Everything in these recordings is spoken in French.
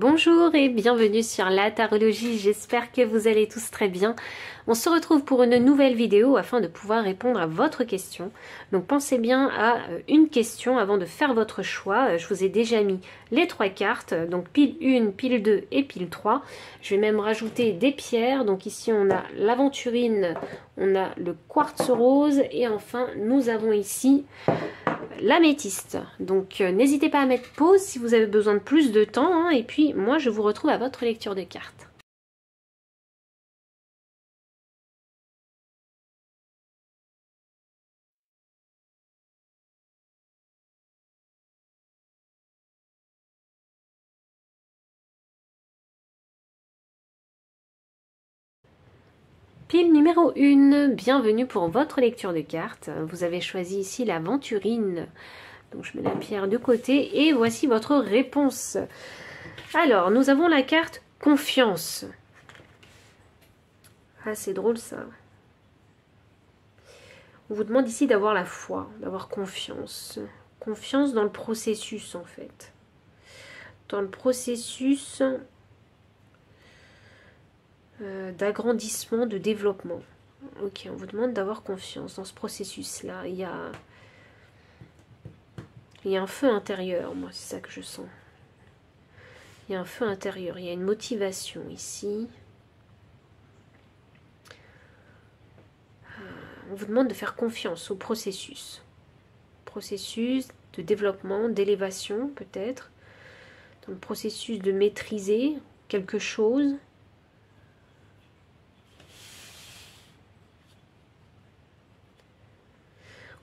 Bonjour et bienvenue sur la tarologie, j'espère que vous allez tous très bien. On se retrouve pour une nouvelle vidéo afin de pouvoir répondre à votre question. Donc pensez bien à une question avant de faire votre choix. Je vous ai déjà mis les 3 cartes, donc pile 1, pile 2 et pile 3. Je vais même rajouter des pierres, donc ici on a l'aventurine, on a le quartz rose et enfin nous avons ici l'améthyste. Donc n'hésitez pas à mettre pause si vous avez besoin de plus de temps, hein, et puis moi je vous retrouve à votre lecture de cartes. Pile numéro 1, bienvenue pour votre lecture de cartes. Vous avez choisi ici l'aventurine. Donc je mets la pierre de côté et voici votre réponse. Alors, nous avons la carte confiance. Ah, c'est drôle ça. On vous demande ici d'avoir la foi, d'avoir confiance. Confiance dans le processus en fait. Dans le processus d'agrandissement, de développement. Ok, on vous demande d'avoir confiance dans ce processus-là. Il y a un feu intérieur, moi, c'est ça que je sens. Il y a un feu intérieur, il y a une motivation ici. On vous demande de faire confiance au processus. Processus de développement, d'élévation peut-être. Dans le processus de maîtriser quelque chose.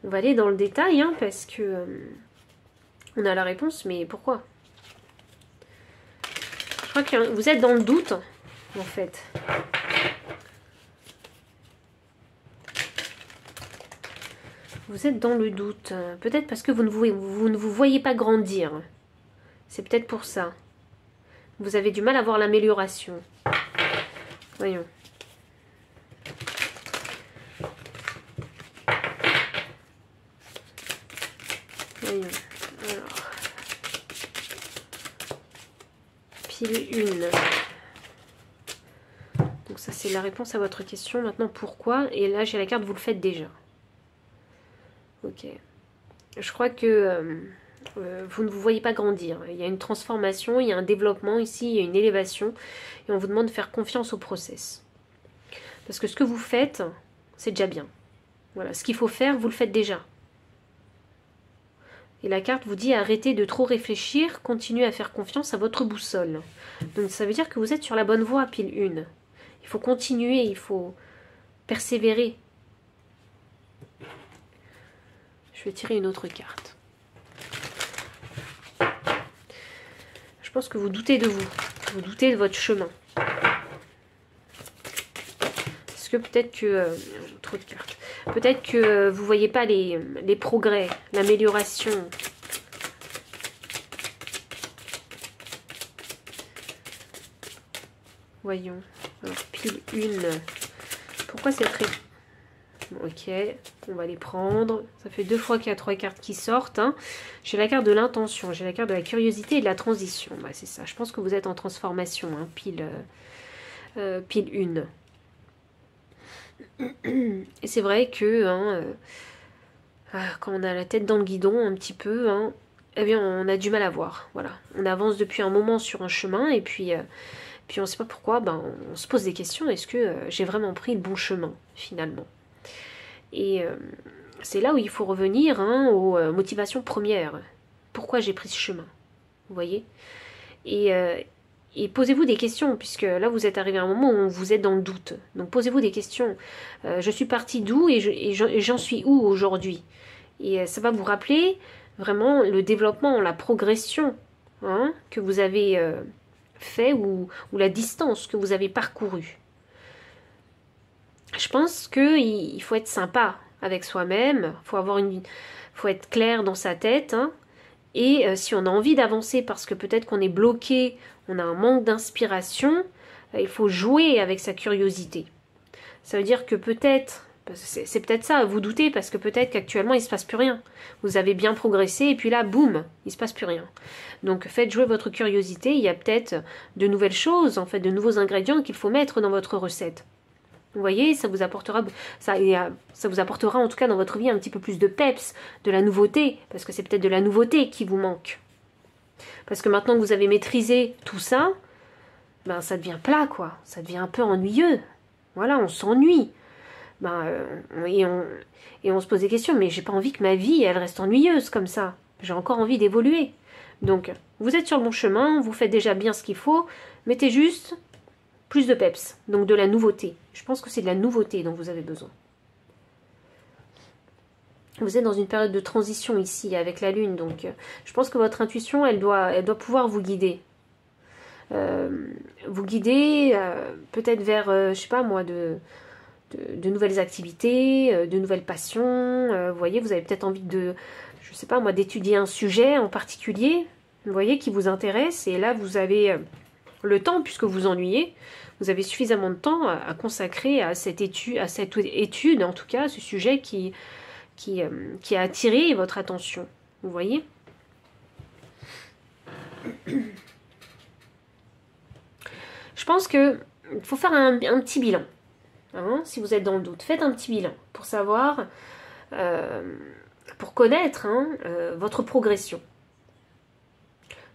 On va aller dans le détail, hein, parce que on a la réponse, mais pourquoi? Je crois que vous êtes dans le doute, en fait. Vous êtes dans le doute. Peut-être parce que vous ne vous voyez pas grandir. C'est peut-être pour ça. Vous avez du mal à voir l'amélioration. Voyons. Voyons. Alors. Pile 1. Donc ça c'est la réponse à votre question. Maintenant pourquoi? Et là j'ai la carte, vous le faites déjà. Ok. Je crois que vous ne vous voyez pas grandir. Il y a une transformation, il y a un développement ici, il y a une élévation. Et on vous demande de faire confiance au process. Parce que ce que vous faites, c'est déjà bien. Voilà, ce qu'il faut faire, vous le faites déjà. Et la carte vous dit arrêtez de trop réfléchir, continuez à faire confiance à votre boussole. Donc ça veut dire que vous êtes sur la bonne voie, pile 1. Il faut continuer, il faut persévérer. Je vais tirer une autre carte. Je pense que vous doutez de vous. Vous doutez de votre chemin. Est-ce que peut-être que... trop de cartes. Peut-être que vous ne voyez pas les progrès, l'amélioration. Voyons. Alors, pile 1. Pourquoi cette réponse? Ok, on va les prendre. Ça fait 2 fois qu'il y a 3 cartes qui sortent. Hein. J'ai la carte de l'intention, j'ai la carte de la curiosité et de la transition. Bah, c'est ça, je pense que vous êtes en transformation, hein, pile 1. Et c'est vrai que hein, quand on a la tête dans le guidon un petit peu, hein, eh bien on a du mal à voir. Voilà. On avance depuis un moment sur un chemin et puis on ne sait pas pourquoi, ben, on se pose des questions. Est-ce que j'ai vraiment pris le bon chemin finalement? Et c'est là où il faut revenir hein, aux motivations premières. Pourquoi j'ai pris ce chemin? Vous voyez? Et posez-vous des questions, puisque là vous êtes arrivé à un moment où vous êtes dans le doute. Donc posez-vous des questions. Je suis partie d'où et j'en suis où aujourd'hui? Et ça va vous rappeler vraiment le développement, la progression hein, que vous avez fait ou la distance que vous avez parcourue. Je pense qu'il faut être sympa avec soi-même, faut être clair dans sa tête. Hein, et si on a envie d'avancer parce que peut-être qu'on est bloqué, on a un manque d'inspiration, il faut jouer avec sa curiosité. Ça veut dire que peut-être C'est peut-être ça, vous doutez, parce que peut-être qu'actuellement il ne se passe plus rien. Vous avez bien progressé et puis là, boum, il ne se passe plus rien. Donc faites jouer votre curiosité, il y a peut-être de nouvelles choses, en fait, de nouveaux ingrédients qu'il faut mettre dans votre recette. Vous voyez, ça vous apportera en tout cas dans votre vie un petit peu plus de peps, de la nouveauté, parce que c'est peut-être de la nouveauté qui vous manque. Parce que maintenant que vous avez maîtrisé tout ça, ben ça devient plat, quoi. Ça devient un peu ennuyeux. Voilà, on s'ennuie. Et on se pose des questions, mais j'ai pas envie que ma vie, elle reste ennuyeuse comme ça. J'ai encore envie d'évoluer. Donc, vous êtes sur le bon chemin, vous faites déjà bien ce qu'il faut, mettez juste plus de peps, donc de la nouveauté. Je pense que c'est de la nouveauté dont vous avez besoin. Vous êtes dans une période de transition ici, avec la Lune, donc je pense que votre intuition, elle doit pouvoir vous guider. Peut-être vers, je sais pas moi, de nouvelles activités, de nouvelles passions. Vous voyez, vous avez peut-être envie je sais pas moi, d'étudier un sujet en particulier, vous voyez, qui vous intéresse. Et là, vous avez le temps, puisque vous vous ennuyez, vous avez suffisamment de temps à consacrer à cette étude, en tout cas, à ce sujet qui a attiré votre attention. Vous voyez ? Je pense qu'il faut faire un petit bilan. Hein, si vous êtes dans le doute, faites un petit bilan pour savoir, pour connaître votre progression.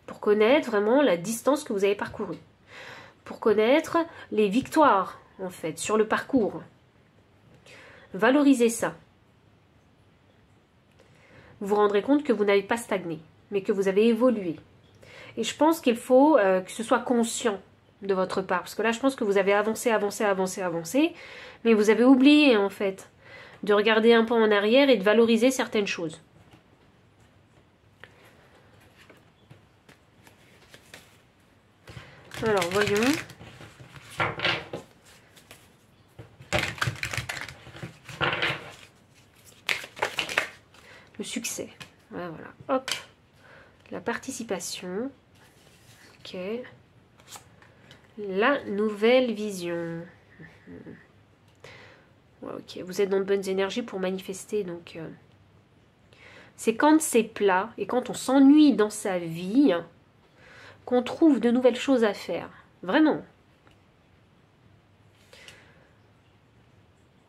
Pour connaître vraiment la distance que vous avez parcourue. Pour connaître les victoires, en fait, sur le parcours. Valorisez ça. Vous vous rendrez compte que vous n'avez pas stagné, mais que vous avez évolué. Et je pense qu'il faut que ce soit conscient de votre part. Parce que là, je pense que vous avez avancé, mais vous avez oublié, en fait, de regarder un peu en arrière et de valoriser certaines choses. Alors, voyons. Le succès. Voilà. Hop. La participation. Ok. La nouvelle vision. Ok, vous êtes dans de bonnes énergies pour manifester, donc c'est quand c'est plat et quand on s'ennuie dans sa vie qu'on trouve de nouvelles choses à faire. Vraiment.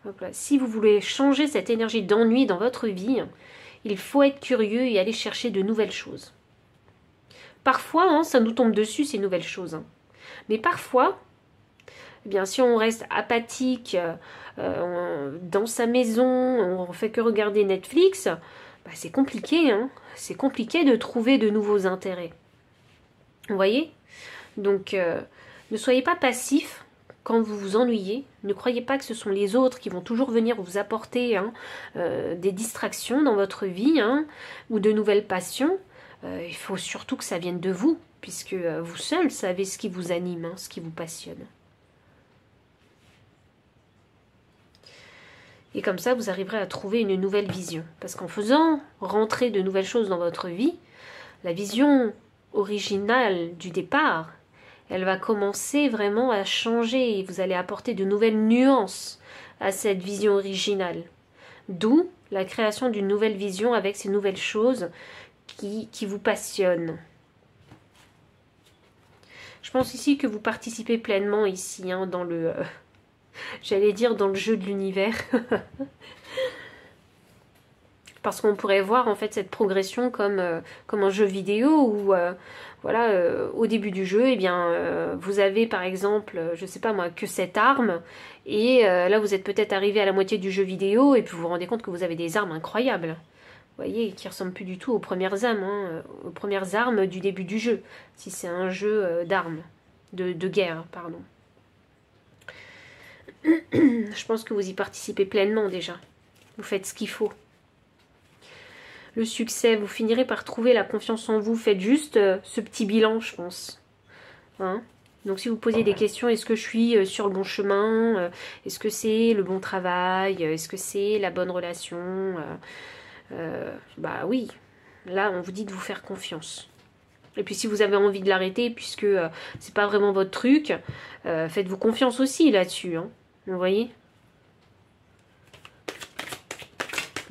Hop là. Si vous voulez changer cette énergie d'ennui dans votre vie, il faut être curieux et aller chercher de nouvelles choses. Parfois, ça nous tombe dessus, ces nouvelles choses. Mais parfois, eh bien, si on reste apathique dans sa maison, on ne fait que regarder Netflix, bah, c'est compliqué. C'est compliqué de trouver de nouveaux intérêts. Vous voyez ? Donc, ne soyez pas passif quand vous vous ennuyez. Ne croyez pas que ce sont les autres qui vont toujours venir vous apporter des distractions dans votre vie ou de nouvelles passions. Il faut surtout que ça vienne de vous, puisque vous seul savez ce qui vous anime, ce qui vous passionne. Et comme ça, vous arriverez à trouver une nouvelle vision. Parce qu'en faisant rentrer de nouvelles choses dans votre vie, la vision originale du départ, elle va commencer vraiment à changer et vous allez apporter de nouvelles nuances à cette vision originale. D'où la création d'une nouvelle vision avec ces nouvelles choses qui vous passionnent. Je pense ici que vous participez pleinement ici dans le... j'allais dire dans le jeu de l'univers. Parce qu'on pourrait voir en fait cette progression comme un jeu vidéo où au début du jeu, eh bien, vous avez par exemple, je sais pas moi, que cette arme et là vous êtes peut-être arrivé à la moitié du jeu vidéo et puis vous vous rendez compte que vous avez des armes incroyables. Vous voyez, qui ressemblent plus du tout aux premières armes du début du jeu, si c'est un jeu d'armes, de guerre, pardon. Je pense que vous y participez pleinement déjà. Vous faites ce qu'il faut. Le succès, vous finirez par trouver la confiance en vous. Faites juste ce petit bilan, je pense. Donc si vous posez des questions, est-ce que je suis sur le bon chemin? Est-ce que c'est le bon travail? Est-ce que c'est la bonne relation? Bah oui, là on vous dit de vous faire confiance. Et puis si vous avez envie de l'arrêter, puisque c'est pas vraiment votre truc, faites-vous confiance aussi là-dessus. Vous voyez?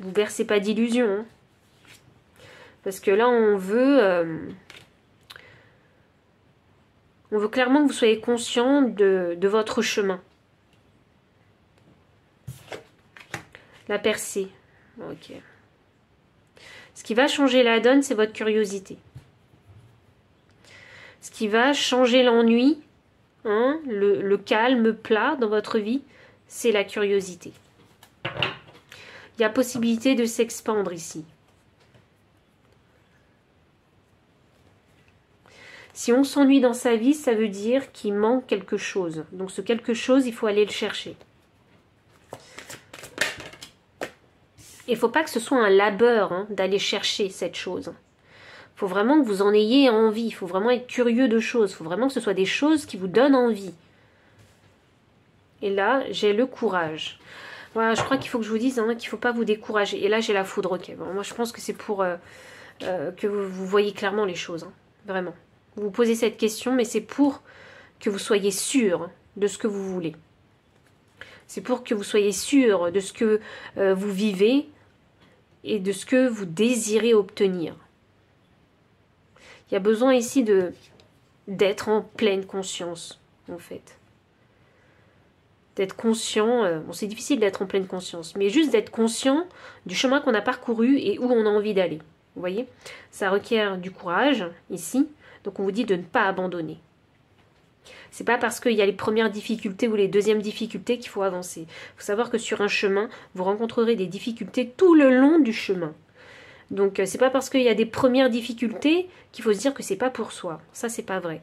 Vous bercez pas d'illusions. Hein. Parce que là, on veut clairement que vous soyez conscient de votre chemin. La percée. Ok. Ce qui va changer la donne, c'est votre curiosité. Ce qui va changer l'ennui, hein, le calme plat dans votre vie, c'est la curiosité. Il y a possibilité de s'expandre ici. Si on s'ennuie dans sa vie, ça veut dire qu'il manque quelque chose. Donc ce quelque chose, il faut aller le chercher. Il ne faut pas que ce soit un labeur hein, d'aller chercher cette chose. Il faut vraiment que vous en ayez envie. Il faut vraiment être curieux de choses. Il faut vraiment que ce soit des choses qui vous donnent envie. Et là, j'ai le courage. Voilà, je crois qu'il faut que je vous dise hein, qu'il ne faut pas vous décourager. Et là, j'ai la foudre. Ok, bon, moi, je pense que c'est pour que vous voyez clairement les choses. Hein, vraiment. Vous vous posez cette question, mais c'est pour que vous soyez sûr de ce que vous voulez. C'est pour que vous soyez sûr de ce que vous vivez et de ce que vous désirez obtenir. Il y a besoin ici d'être en pleine conscience, en fait. D'être conscient, bon c'est difficile d'être en pleine conscience, mais juste d'être conscient du chemin qu'on a parcouru et où on a envie d'aller. Vous voyez? Ça requiert du courage, ici. Donc on vous dit de ne pas abandonner. C'est pas parce qu'il y a les premières difficultés ou les deuxièmes difficultés qu'il faut avancer. Il faut savoir que sur un chemin, vous rencontrerez des difficultés tout le long du chemin. Donc c'est pas parce qu'il y a des premières difficultés qu'il faut se dire que c'est pas pour soi. Ça c'est pas vrai.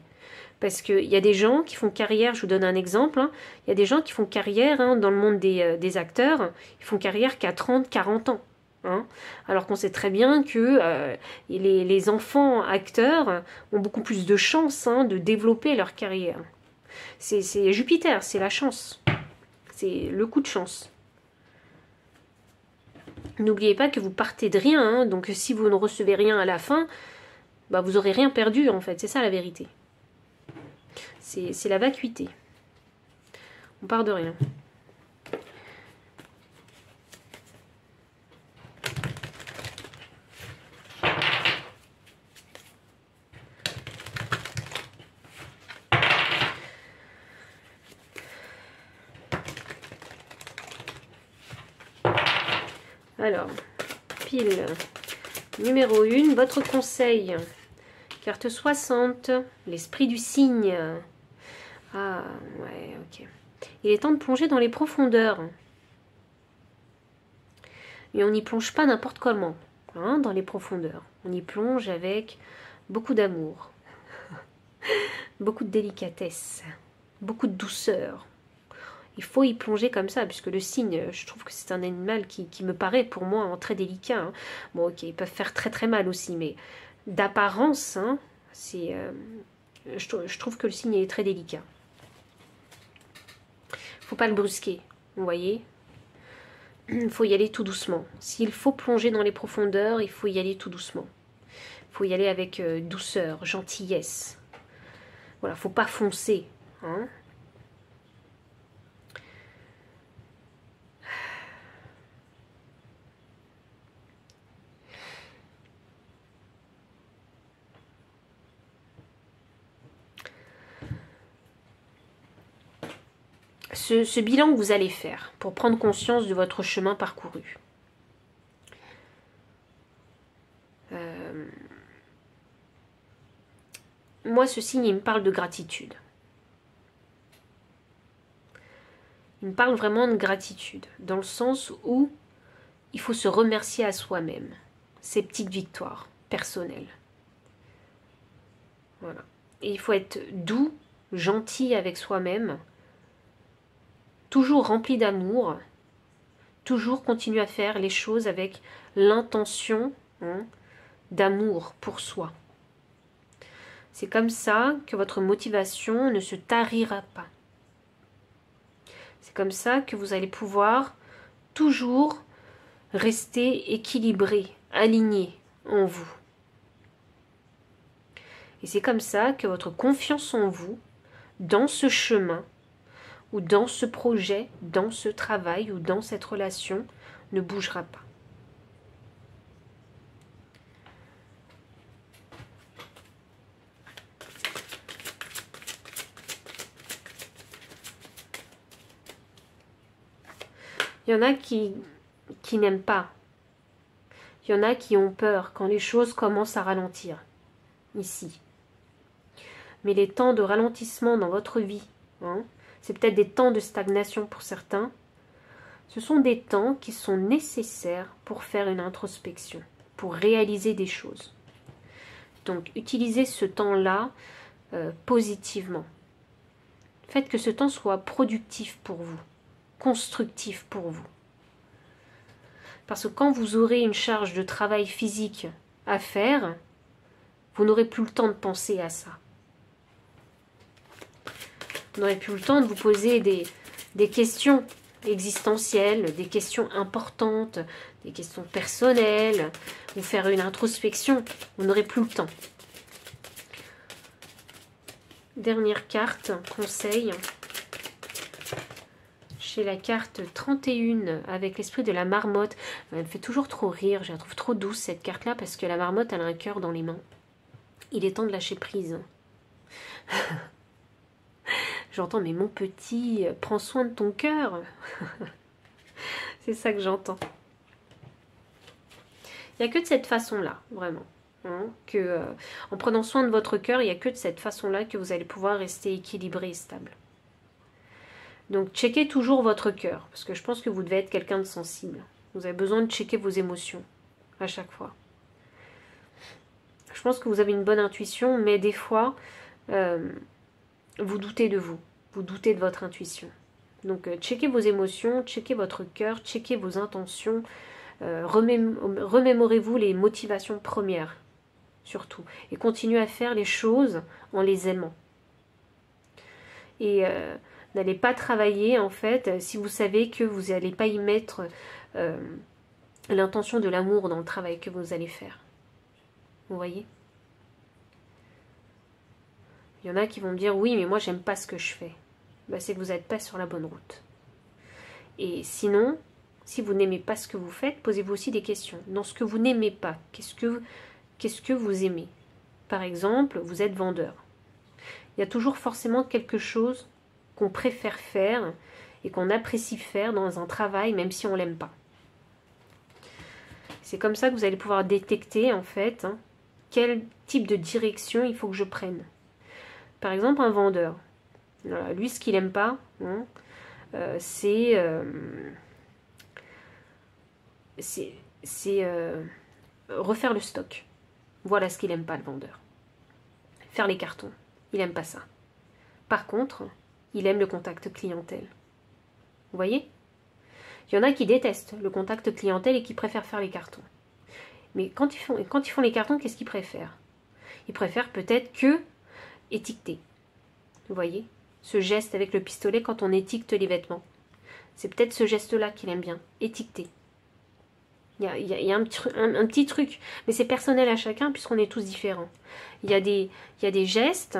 Parce qu'il y a des gens qui font carrière, je vous donne un exemple, hein, il y a des gens qui font carrière hein, dans le monde des acteurs, ils font carrière qu'à 30, 40 ans. Hein, alors qu'on sait très bien que les enfants acteurs ont beaucoup plus de chances hein, de développer leur carrière. C'est Jupiter, c'est la chance. C'est le coup de chance. N'oubliez pas que vous partez de rien, hein, donc si vous ne recevez rien à la fin, bah vous n'aurez rien perdu en fait, c'est ça la vérité. C'est la vacuité. On part de rien. Alors, pile numéro 1, votre conseil. Carte 60, l'esprit du cygne. Ah, ouais, ok. Il est temps de plonger dans les profondeurs. Et on n'y plonge pas n'importe comment, hein, dans les profondeurs. On y plonge avec beaucoup d'amour, beaucoup de délicatesse, beaucoup de douceur. Il faut y plonger comme ça, puisque le cygne, je trouve que c'est un animal qui me paraît pour moi hein, très délicat. Hein. Bon, ok, ils peuvent faire très très mal aussi, mais d'apparence, hein, je trouve que le cygne est très délicat. Faut pas le brusquer, vous voyez. Il faut y aller tout doucement. S'il faut plonger dans les profondeurs, il faut y aller tout doucement. Il faut y aller avec douceur, gentillesse. Voilà, faut pas foncer, hein. Ce bilan que vous allez faire pour prendre conscience de votre chemin parcouru. Moi, ce signe, il me parle de gratitude. Il me parle vraiment de gratitude, dans le sens où il faut se remercier à soi-même, ces petites victoires personnelles. Voilà. Et il faut être doux, gentil avec soi-même, toujours rempli d'amour, toujours continuer à faire les choses avec l'intention hein, d'amour pour soi. C'est comme ça que votre motivation ne se tarira pas. C'est comme ça que vous allez pouvoir toujours rester équilibré, aligné en vous. Et c'est comme ça que votre confiance en vous, dans ce chemin, ou dans ce projet, dans ce travail, ou dans cette relation, ne bougera pas. Il y en a qui n'aiment pas. Il y en a qui ont peur quand les choses commencent à ralentir, ici. Mais les temps de ralentissement dans votre vie, hein, c'est peut-être des temps de stagnation pour certains, ce sont des temps qui sont nécessaires pour faire une introspection, pour réaliser des choses. Donc, utilisez ce temps-là positivement. Faites que ce temps soit productif pour vous, constructif pour vous. Parce que quand vous aurez une charge de travail physique à faire, vous n'aurez plus le temps de penser à ça. Vous n'aurez plus le temps de vous poser des questions existentielles, des questions importantes, des questions personnelles, ou faire une introspection. Vous n'aurez plus le temps. Dernière carte, conseil. J'ai la carte 31 avec l'esprit de la marmotte. Elle me fait toujours trop rire, je la trouve trop douce cette carte-là parce que la marmotte, elle a un cœur dans les mains. Il est temps de lâcher prise. J'entends, mais mon petit, prends soin de ton cœur. C'est ça que j'entends. Il n'y a que de cette façon-là, vraiment. Hein, en prenant soin de votre cœur, il n'y a que de cette façon-là que vous allez pouvoir rester équilibré et stable. Donc, checkez toujours votre cœur, parce que je pense que vous devez être quelqu'un de sensible. Vous avez besoin de checker vos émotions, à chaque fois. Je pense que vous avez une bonne intuition, mais des fois, vous doutez de vous. Vous doutez de votre intuition. Donc, checkez vos émotions, checkez votre cœur, checkez vos intentions. Remémorez-vous les motivations premières, surtout. Et continuez à faire les choses en les aimant. Et n'allez pas travailler, en fait, si vous savez que vous n'allez pas y mettre l'intention de l'amour dans le travail que vous allez faire. Vous voyez? Il y en a qui vont me dire, oui, mais moi, j'aime pas ce que je fais. Ben, c'est que vous n'êtes pas sur la bonne route. Et sinon, si vous n'aimez pas ce que vous faites, posez-vous aussi des questions. Dans ce que vous n'aimez pas, qu'est-ce que vous aimez? Par exemple, vous êtes vendeur. Il y a toujours forcément quelque chose qu'on préfère faire et qu'on apprécie faire dans un travail, même si on ne l'aime pas. C'est comme ça que vous allez pouvoir détecter, en fait, hein, quel type de direction il faut que je prenne. Par exemple, un vendeur. Voilà, lui, ce qu'il n'aime pas, hein, c'est refaire le stock. Voilà ce qu'il n'aime pas, le vendeur. Faire les cartons. Il n'aime pas ça. Par contre, il aime le contact clientèle. Vous voyez? Il y en a qui détestent le contact clientèle et qui préfèrent faire les cartons. Mais quand ils font les cartons, qu'est-ce qu'ils préfèrent? Ils préfèrent peut-être que étiqueter. Vous voyez? Ce geste avec le pistolet quand on étiquete les vêtements. C'est peut-être ce geste-là qu'il aime bien. Étiqueter. Il y a un petit truc. Mais c'est personnel à chacun puisqu'on est tous différents. Il y a des gestes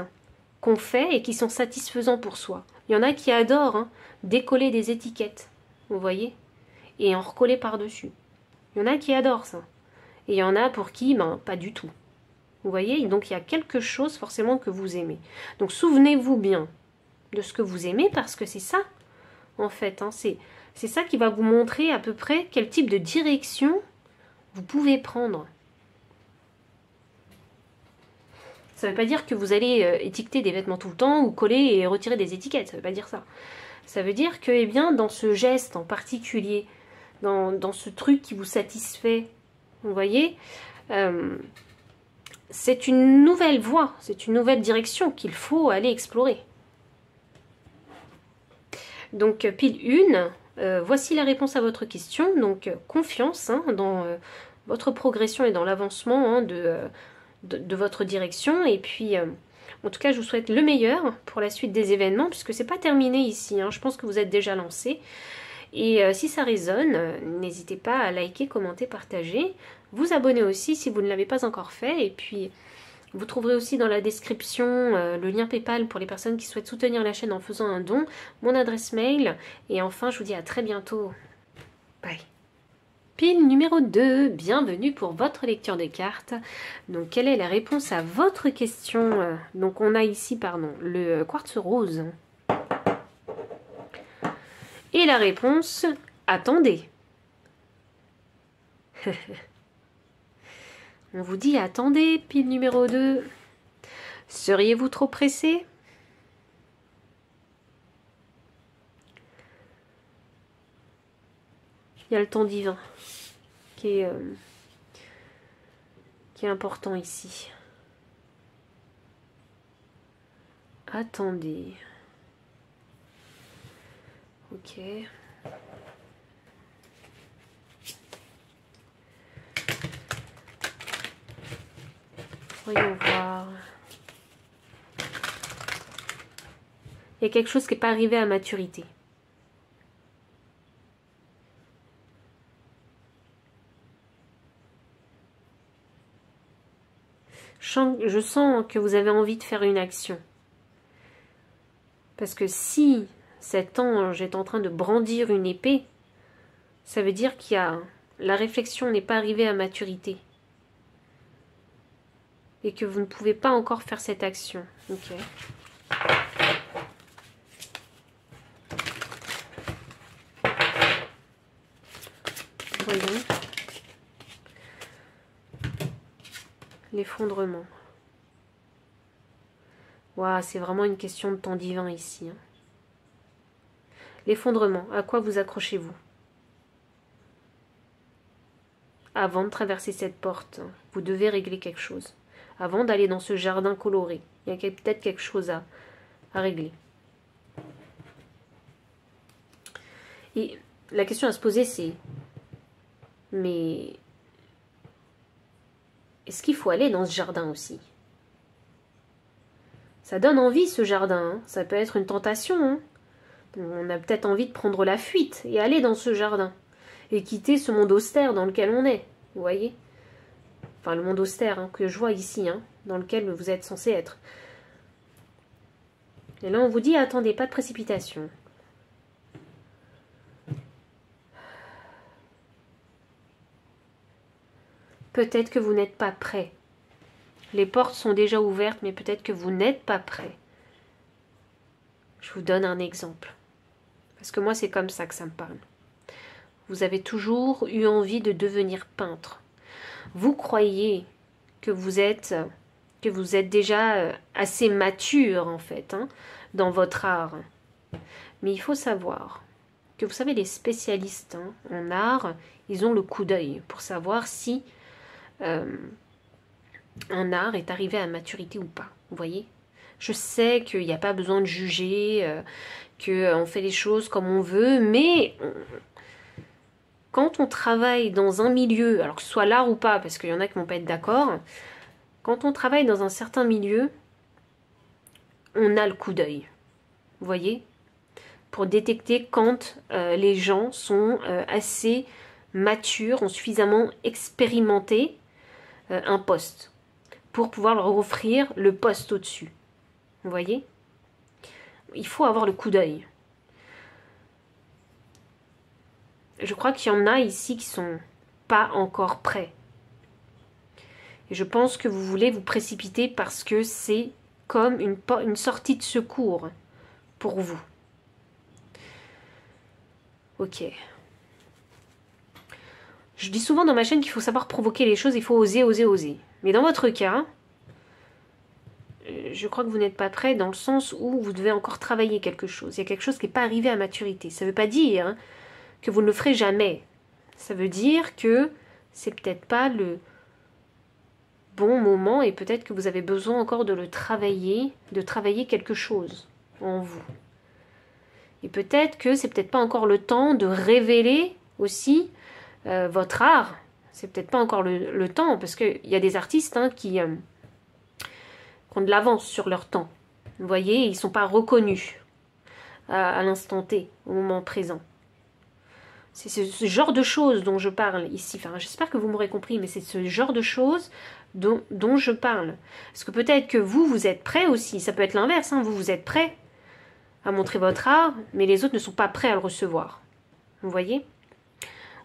qu'on fait et qui sont satisfaisants pour soi. Il y en a qui adorent hein, décoller des étiquettes. Vous voyez? Et en recoller par-dessus. Il y en a qui adorent ça. Et il y en a pour qui, ben, pas du tout. Vous voyez? Donc il y a quelque chose forcément que vous aimez. Donc souvenez-vous bien de ce que vous aimez parce que c'est ça, en fait. Hein, c'est ça qui va vous montrer à peu près quel type de direction vous pouvez prendre. Ça ne veut pas dire que vous allez étiqueter des vêtements tout le temps ou coller et retirer des étiquettes. Ça ne veut pas dire ça. Ça veut dire que, eh bien, dans ce geste en particulier, dans ce truc qui vous satisfait, vous voyez, c'est une nouvelle voie, c'est une nouvelle direction qu'il faut aller explorer. Donc, pile 1, voici la réponse à votre question. Donc, confiance hein, dans votre progression et dans l'avancement hein, de votre direction. Et puis, en tout cas, je vous souhaite le meilleur pour la suite des événements, puisque c'est pas terminé ici. Hein, je pense que vous êtes déjà lancé. Et si ça résonne, n'hésitez pas à liker, commenter, partager. Vous abonner aussi si vous ne l'avez pas encore fait. Et puis, vous trouverez aussi dans la description le lien PayPal pour les personnes qui souhaitent soutenir la chaîne en faisant un don, mon adresse mail. Et enfin, je vous dis à très bientôt. Bye. Pile numéro 2, bienvenue pour votre lecture des cartes. Donc, quelle est la réponse à votre question? Donc, on a ici, pardon, le quartz rose. Et la réponse, attendez. On vous dit attendez, pile numéro 2. Seriez-vous trop pressé? Il y a le temps divin qui est important ici. Attendez. Ok. Voyons voir. Il y a quelque chose qui n'est pas arrivé à maturité. Je sens que vous avez envie de faire une action. Parce que si cet ange est en train de brandir une épée, ça veut dire qu'il y a... La réflexion n'est pas arrivée à maturité. Et que vous ne pouvez pas encore faire cette action. Ok. Voyons. L'effondrement. Waouh, c'est vraiment une question de temps divin ici. Hein. L'effondrement, à quoi vous accrochez-vous? Avant de traverser cette porte, vous devez régler quelque chose. Avant d'aller dans ce jardin coloré, il y a peut-être quelque chose à régler. Et la question à se poser, c'est... Mais... est-ce qu'il faut aller dans ce jardin aussi? Ça donne envie, ce jardin. Hein. Ça peut être une tentation. Hein. On a peut-être envie de prendre la fuite et aller dans ce jardin. Et quitter ce monde austère dans lequel on est. Vous voyez? Enfin, le monde austère hein, que je vois ici, hein, dans lequel vous êtes censé être. Et là, on vous dit, attendez, pas de précipitation. Peut-être que vous n'êtes pas prêt. Les portes sont déjà ouvertes, mais peut-être que vous n'êtes pas prêt. Je vous donne un exemple. Parce que moi, c'est comme ça que ça me parle. Vous avez toujours eu envie de devenir peintre. Vous croyez que vous êtes déjà assez mature, en fait, hein, dans votre art. Mais il faut savoir que, vous savez, les spécialistes hein, en art, ils ont le coup d'œil pour savoir si un art est arrivé à maturité ou pas. Vous voyez? Je sais qu'il n'y a pas besoin de juger, qu'on fait les choses comme on veut, mais quand on travaille dans un milieu, alors que ce soit l'art ou pas, parce qu'il y en a qui ne vont pas être d'accord, quand on travaille dans un certain milieu, on a le coup d'œil. Vous voyez? Pour détecter quand les gens sont assez matures, ont suffisamment expérimenté un poste, pour pouvoir leur offrir le poste au-dessus. Vous voyez? Il faut avoir le coup d'œil. Je crois qu'il y en a ici qui sont pas encore prêts. Et je pense que vous voulez vous précipiter parce que c'est comme une sortie de secours pour vous. Ok. Je dis souvent dans ma chaîne qu'il faut savoir provoquer les choses, il faut oser, oser, oser. Mais dans votre cas, je crois que vous n'êtes pas prêt dans le sens où vous devez encore travailler quelque chose. Il y a quelque chose qui n'est pas arrivé à maturité. Ça ne veut pas dire hein, que vous ne le ferez jamais. Ça veut dire que c'est peut-être pas le bon moment et peut-être que vous avez besoin encore de le travailler, de travailler quelque chose en vous. Et peut-être que c'est peut-être pas encore le temps de révéler aussi votre art. C'est peut-être pas encore le temps parce qu'il y a des artistes hein, qui ont de l'avance sur leur temps. Vous voyez, ils ne sont pas reconnus à l'instant T, au moment présent. C'est ce genre de choses dont je parle ici. Enfin, j'espère que vous m'aurez compris, mais c'est ce genre de choses dont je parle. Parce que peut-être que vous êtes prêts aussi. Ça peut être l'inverse, hein, vous êtes prêts à montrer votre art, mais les autres ne sont pas prêts à le recevoir. Vous voyez?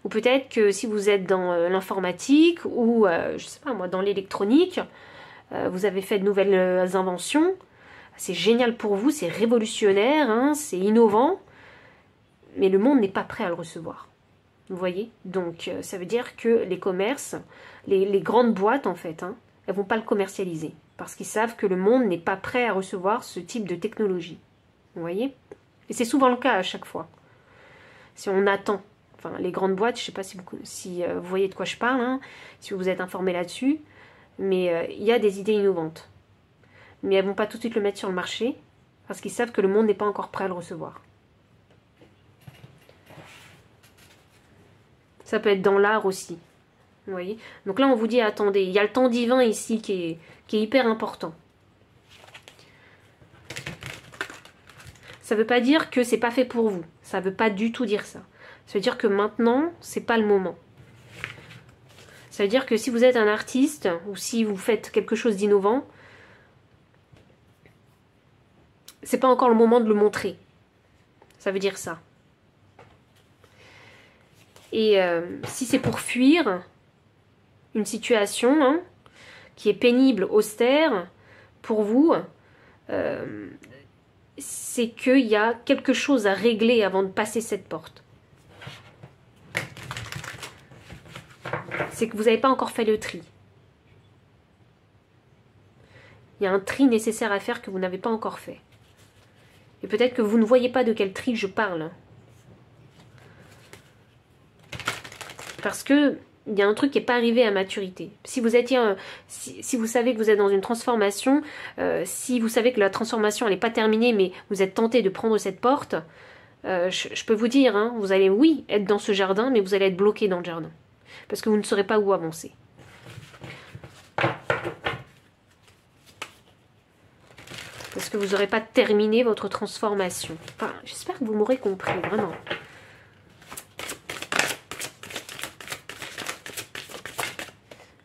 Ou peut-être que si vous êtes dans l'informatique ou, je sais pas moi, dans l'électronique, vous avez fait de nouvelles inventions, c'est génial pour vous, c'est révolutionnaire, hein, c'est innovant, mais le monde n'est pas prêt à le recevoir. Vous voyez? Donc, ça veut dire que les commerces, les grandes boîtes, en fait, hein, elles ne vont pas le commercialiser. Parce qu'ils savent que le monde n'est pas prêt à recevoir ce type de technologie. Vous voyez? Et c'est souvent le cas à chaque fois. Si on attend, enfin, les grandes boîtes, je ne sais pas si vous voyez de quoi je parle, hein, si vous êtes informé là-dessus, mais il y a des idées innovantes. Mais elles ne vont pas tout de suite le mettre sur le marché, parce qu'ils savent que le monde n'est pas encore prêt à le recevoir. Ça peut être dans l'art aussi. Vous voyez? Donc là, on vous dit, attendez, il y a le temps divin ici qui est hyper important. Ça ne veut pas dire que c'est pas fait pour vous. Ça ne veut pas du tout dire ça. Ça veut dire que maintenant, c'est pas le moment. Ça veut dire que si vous êtes un artiste, ou si vous faites quelque chose d'innovant, c'est pas encore le moment de le montrer. Ça veut dire ça. Et si c'est pour fuir une situation hein, qui est pénible, austère, pour vous, c'est qu'il y a quelque chose à régler avant de passer cette porte. C'est que vous n'avez pas encore fait le tri. Il y a un tri nécessaire à faire que vous n'avez pas encore fait. Et peut-être que vous ne voyez pas de quel tri je parle. Parce que il y a un truc qui n'est pas arrivé à maturité. Si vous étiez, si vous savez que vous êtes dans une transformation, si vous savez que la transformation n'est pas terminée, mais vous êtes tenté de prendre cette porte, je peux vous dire, hein, vous allez, oui, être dans ce jardin, mais vous allez être bloqué dans le jardin. Parce que vous ne saurez pas où avancer. Parce que vous n'aurez pas terminé votre transformation. Enfin, j'espère que vous m'aurez compris, vraiment.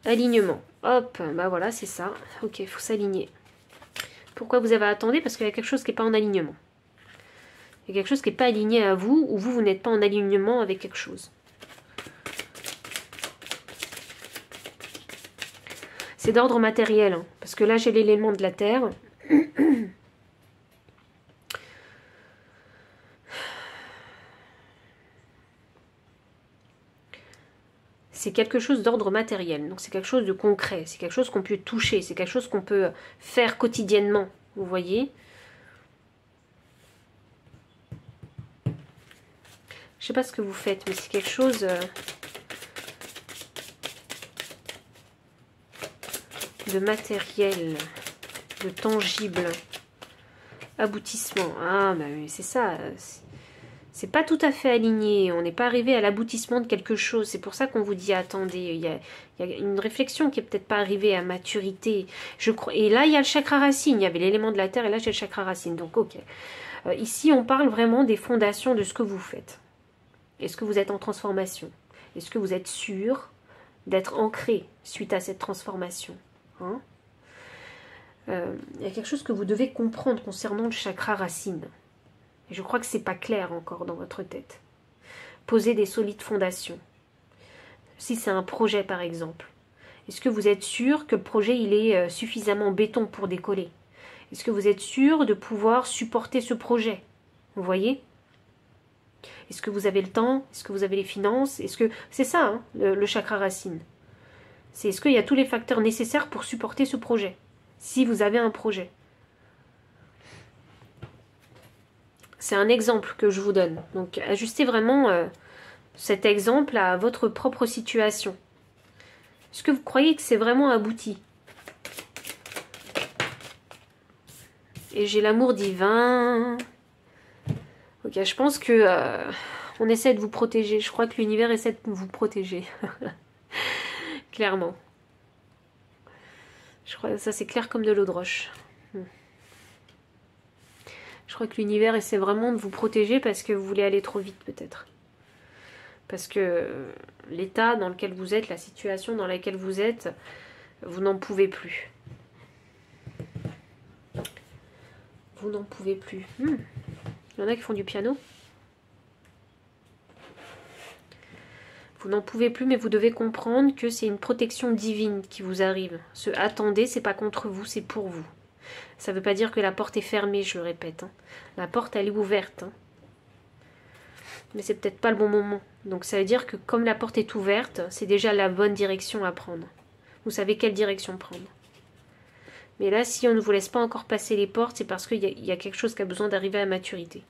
Alignement. Hop, bah voilà, c'est ça. Ok, il faut s'aligner. Pourquoi vous avez attendu? Parce qu'il y a quelque chose qui n'est pas en alignement. Il y a quelque chose qui n'est pas aligné à vous, ou vous n'êtes pas en alignement avec quelque chose. C'est d'ordre matériel, hein, parce que là j'ai l'élément de la terre. C'est quelque chose d'ordre matériel, donc c'est quelque chose de concret, c'est quelque chose qu'on peut toucher, c'est quelque chose qu'on peut faire quotidiennement, vous voyez. Je sais pas ce que vous faites, mais c'est quelque chose de matériel, de tangible, aboutissement. Ah, bah oui, c'est ça. C'est pas tout à fait aligné. On n'est pas arrivé à l'aboutissement de quelque chose. C'est pour ça qu'on vous dit attendez. Il y a une réflexion qui est peut-être pas arrivée à maturité. Je crois. Et là, il y a le chakra racine. Il y avait l'élément de la terre et là, j'ai le chakra racine. Donc, ok. Ici, on parle vraiment des fondations de ce que vous faites. Est-ce que vous êtes en transformation? Est-ce que vous êtes sûr d'être ancré suite à cette transformation? Hein? Il y a quelque chose que vous devez comprendre concernant le chakra racine. Et je crois que c'est pas clair encore dans votre tête. Posez des solides fondations. Si c'est un projet par exemple, est-ce que vous êtes sûr que le projet il est suffisamment béton pour décoller? Est-ce que vous êtes sûr de pouvoir supporter ce projet? Vous voyez? Est-ce que vous avez le temps? Est-ce que vous avez les finances? Est-ce que c'est ça hein, le chakra racine? C'est est-ce qu'il y a tous les facteurs nécessaires pour supporter ce projet? Si vous avez un projet. C'est un exemple que je vous donne. Donc, ajustez vraiment cet exemple à votre propre situation. Est-ce que vous croyez que c'est vraiment abouti? Et j'ai l'amour divin. Ok, je pense que on essaie de vous protéger. Je crois que l'univers essaie de vous protéger. Clairement. Je crois que ça c'est clair comme de l'eau de roche. Je crois que l'univers essaie vraiment de vous protéger parce que vous voulez aller trop vite peut-être. Parce que l'état dans lequel vous êtes, la situation dans laquelle vous êtes, vous n'en pouvez plus. Vous n'en pouvez plus. Il y en a qui font du piano. Vous n'en pouvez plus, mais vous devez comprendre que c'est une protection divine qui vous arrive. Ce attendez, c'est pas contre vous, c'est pour vous. Ça ne veut pas dire que la porte est fermée, je le répète. Hein. La porte, elle est ouverte. Hein. mais c'est peut-être pas le bon moment. Donc ça veut dire que comme la porte est ouverte, c'est déjà la bonne direction à prendre. Vous savez quelle direction prendre. Mais là, si on ne vous laisse pas encore passer les portes, c'est parce qu'il y a quelque chose qui a besoin d'arriver à maturité.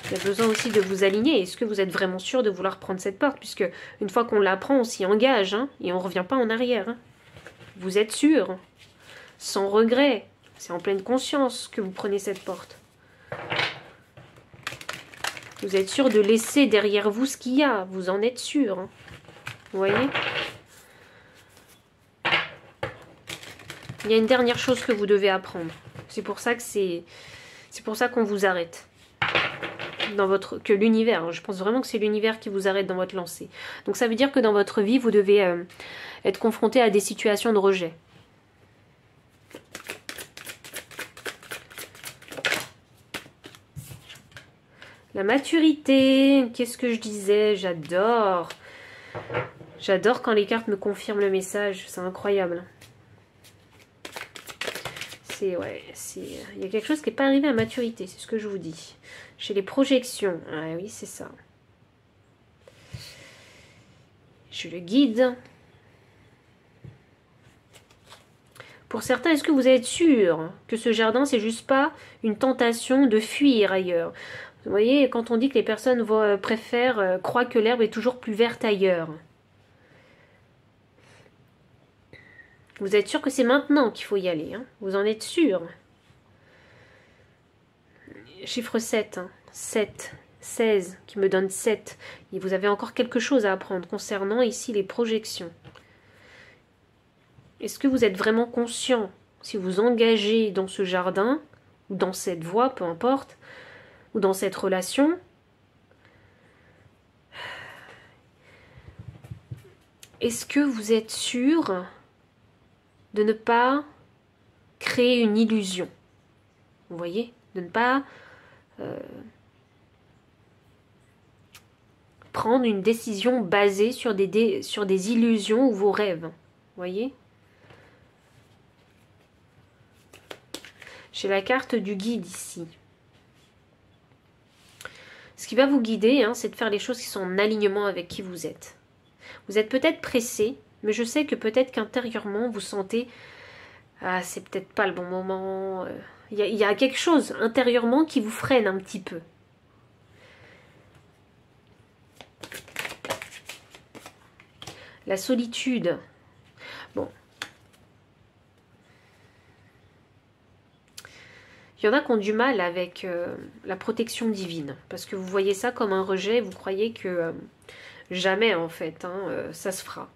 Il y a besoin aussi de vous aligner. Est-ce que vous êtes vraiment sûr de vouloir prendre cette porte? Puisque une fois qu'on la prend, on s'y engage, hein, et on ne revient pas en arrière. Hein. Vous êtes sûr, sans regret. C'est en pleine conscience que vous prenez cette porte. Vous êtes sûr de laisser derrière vous ce qu'il y a. Vous en êtes sûr. Hein. Vous voyez? Il y a une dernière chose que vous devez apprendre. C'est pour ça que c'est pour ça qu'on vous arrête. Que l'univers, je pense vraiment que c'est l'univers qui vous arrête dans votre lancée. Donc ça veut dire que dans votre vie, vous devez être confronté à des situations de rejet. La maturité, qu'est-ce que je disais? J'adore. J'adore quand les cartes me confirment le message, c'est incroyable. Ouais, il y a quelque chose qui n'est pas arrivé à maturité, c'est ce que je vous dis. Chez les projections, ah oui, c'est ça. Je le guide. Pour certains, est-ce que vous êtes sûr que ce jardin, c'est juste pas une tentation de fuir ailleurs? Vous voyez, quand on dit que les personnes croient que l'herbe est toujours plus verte ailleurs. Vous êtes sûr que c'est maintenant qu'il faut y aller, hein? Vous en êtes sûr? Chiffre 7, hein? 7, 16, qui me donne 7. Et vous avez encore quelque chose à apprendre concernant ici les projections. Est-ce que vous êtes vraiment conscient, si vous engagez dans ce jardin, ou dans cette voie, peu importe, ou dans cette relation, est-ce que vous êtes sûr de ne pas créer une illusion? Vous voyez? De ne pas prendre une décision basée sur des illusions ou vos rêves. Vous voyez? J'ai la carte du guide ici. Ce qui va vous guider, hein, c'est de faire les choses qui sont en alignement avec qui vous êtes. Vous êtes peut-être pressé, mais je sais que peut-être qu'intérieurement, vous sentez « Ah, c'est peut-être pas le bon moment. » Il y a quelque chose intérieurement qui vous freine un petit peu. La solitude. Bon. Il y en a qui ont du mal avec la protection divine. Parce que vous voyez ça comme un rejet. Vous croyez que jamais, en fait, hein, ça se fera.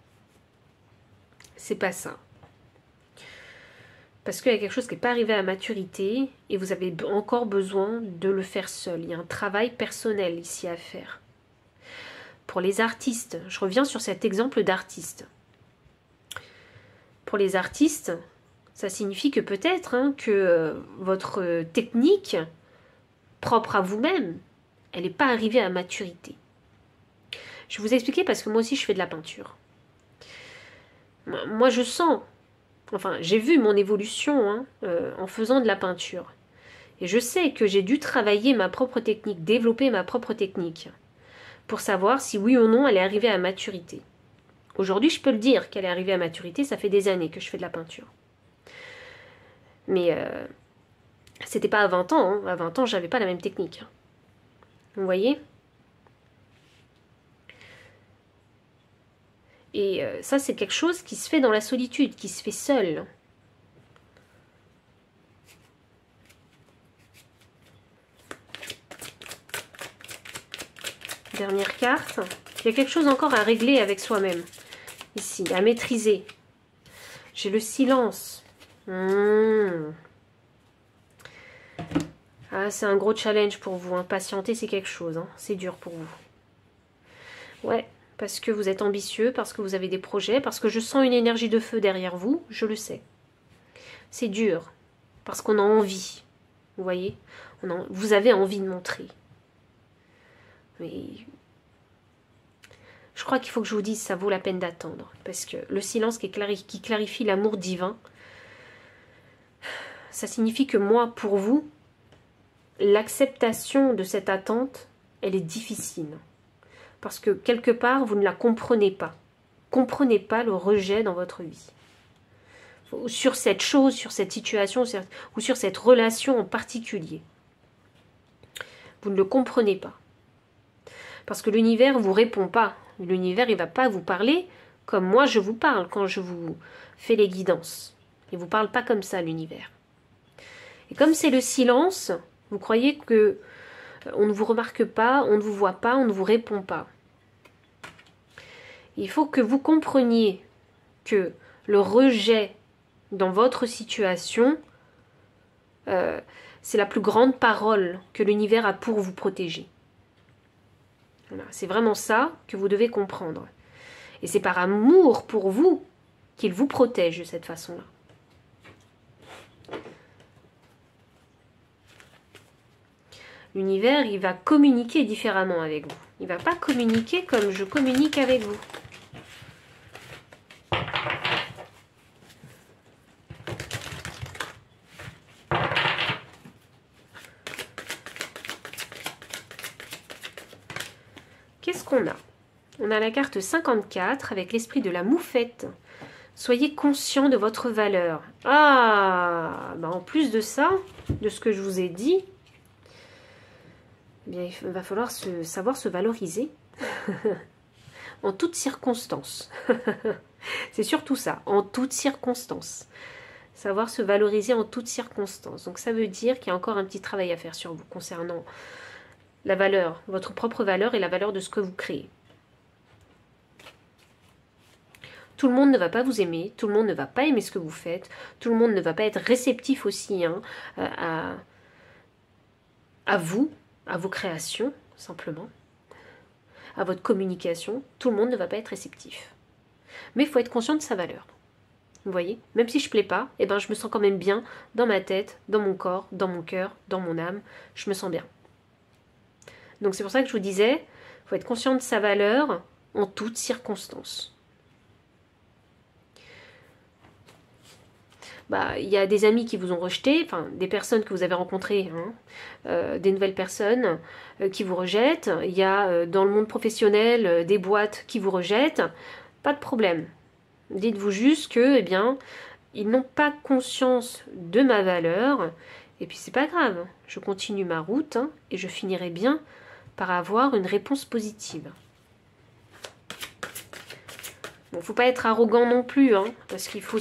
C'est pas ça. Parce qu'il y a quelque chose qui n'est pas arrivé à maturité et vous avez encore besoin de le faire seul. Il y a un travail personnel ici à faire. Pour les artistes, je reviens sur cet exemple d'artiste. Pour les artistes, ça signifie que peut-être hein, que votre technique propre à vous-même, elle n'est pas arrivée à maturité. Je vais vous expliquer parce que moi aussi je fais de la peinture. Moi je sens, enfin j'ai vu mon évolution hein, en faisant de la peinture. Et je sais que j'ai dû travailler ma propre technique, développer ma propre technique, pour savoir si oui ou non elle est arrivée à maturité. Aujourd'hui je peux le dire qu'elle est arrivée à maturité, ça fait des années que je fais de la peinture. Mais c'était pas à 20 ans, hein. À 20 ans j'avais pas la même technique. Vous voyez ? Et ça, c'est quelque chose qui se fait dans la solitude, qui se fait seul. Dernière carte. Il y a quelque chose encore à régler avec soi-même. Ici, à maîtriser. J'ai le silence. Ah, c'est un gros challenge pour vous. Hein. Patienter, c'est quelque chose. Hein. C'est dur pour vous. Ouais. Parce que vous êtes ambitieux, parce que vous avez des projets, parce que je sens une énergie de feu derrière vous, je le sais. C'est dur, parce qu'on a envie, vous voyez, vous avez envie de montrer. Mais je crois qu'il faut que je vous dise, ça vaut la peine d'attendre, parce que le silence qui clarifie l'amour divin, ça signifie que moi, pour vous, l'acceptation de cette attente, elle est difficile. Parce que quelque part, vous ne la comprenez pas. Comprenez pas le rejet dans votre vie. Sur cette chose, sur cette situation, ou sur cette relation en particulier. Vous ne le comprenez pas. Parce que l'univers ne vous répond pas. L'univers, il ne va pas vous parler comme moi je vous parle quand je vous fais les guidances. Il ne vous parle pas comme ça, l'univers. Et comme c'est le silence, vous croyez que on ne vous remarque pas, on ne vous voit pas, on ne vous répond pas. Il faut que vous compreniez que le rejet dans votre situation, c'est la plus grande parole que l'univers a pour vous protéger. Voilà, c'est vraiment ça que vous devez comprendre. Et c'est par amour pour vous qu'il vous protège de cette façon-là. L'univers, il va communiquer différemment avec vous. Il ne va pas communiquer comme je communique avec vous. Qu'est-ce qu'on a? On a la carte 54 avec l'esprit de la moufette. Soyez conscient de votre valeur. Ah, bah en plus de ça, de ce que je vous ai dit, eh bien, il va falloir savoir se valoriser en toutes circonstances. C'est surtout ça, en toutes circonstances. Savoir se valoriser en toutes circonstances. Donc ça veut dire qu'il y a encore un petit travail à faire sur vous concernant la valeur, votre propre valeur et la valeur de ce que vous créez. Tout le monde ne va pas vous aimer, tout le monde ne va pas aimer ce que vous faites, tout le monde ne va pas être réceptif aussi hein, à vous, à vos créations, simplement, à votre communication. Tout le monde ne va pas être réceptif. Mais il faut être conscient de sa valeur. Vous voyez, même si je ne plais pas, eh ben, je me sens quand même bien dans ma tête, dans mon corps, dans mon cœur, dans mon âme. Je me sens bien. Donc c'est pour ça que je vous disais, il faut être conscient de sa valeur en toutes circonstances. Bah, il y a des amis qui vous ont rejeté, enfin des personnes que vous avez rencontrées, hein, des nouvelles personnes qui vous rejettent. Il y a dans le monde professionnel des boîtes qui vous rejettent. Pas de problème. Dites-vous juste que, eh bien, ils n'ont pas conscience de ma valeur. Et puis c'est pas grave. Je continue ma route hein, et je finirai bien par avoir une réponse positive. Bon, faut pas être arrogant non plus, hein, parce qu'il faut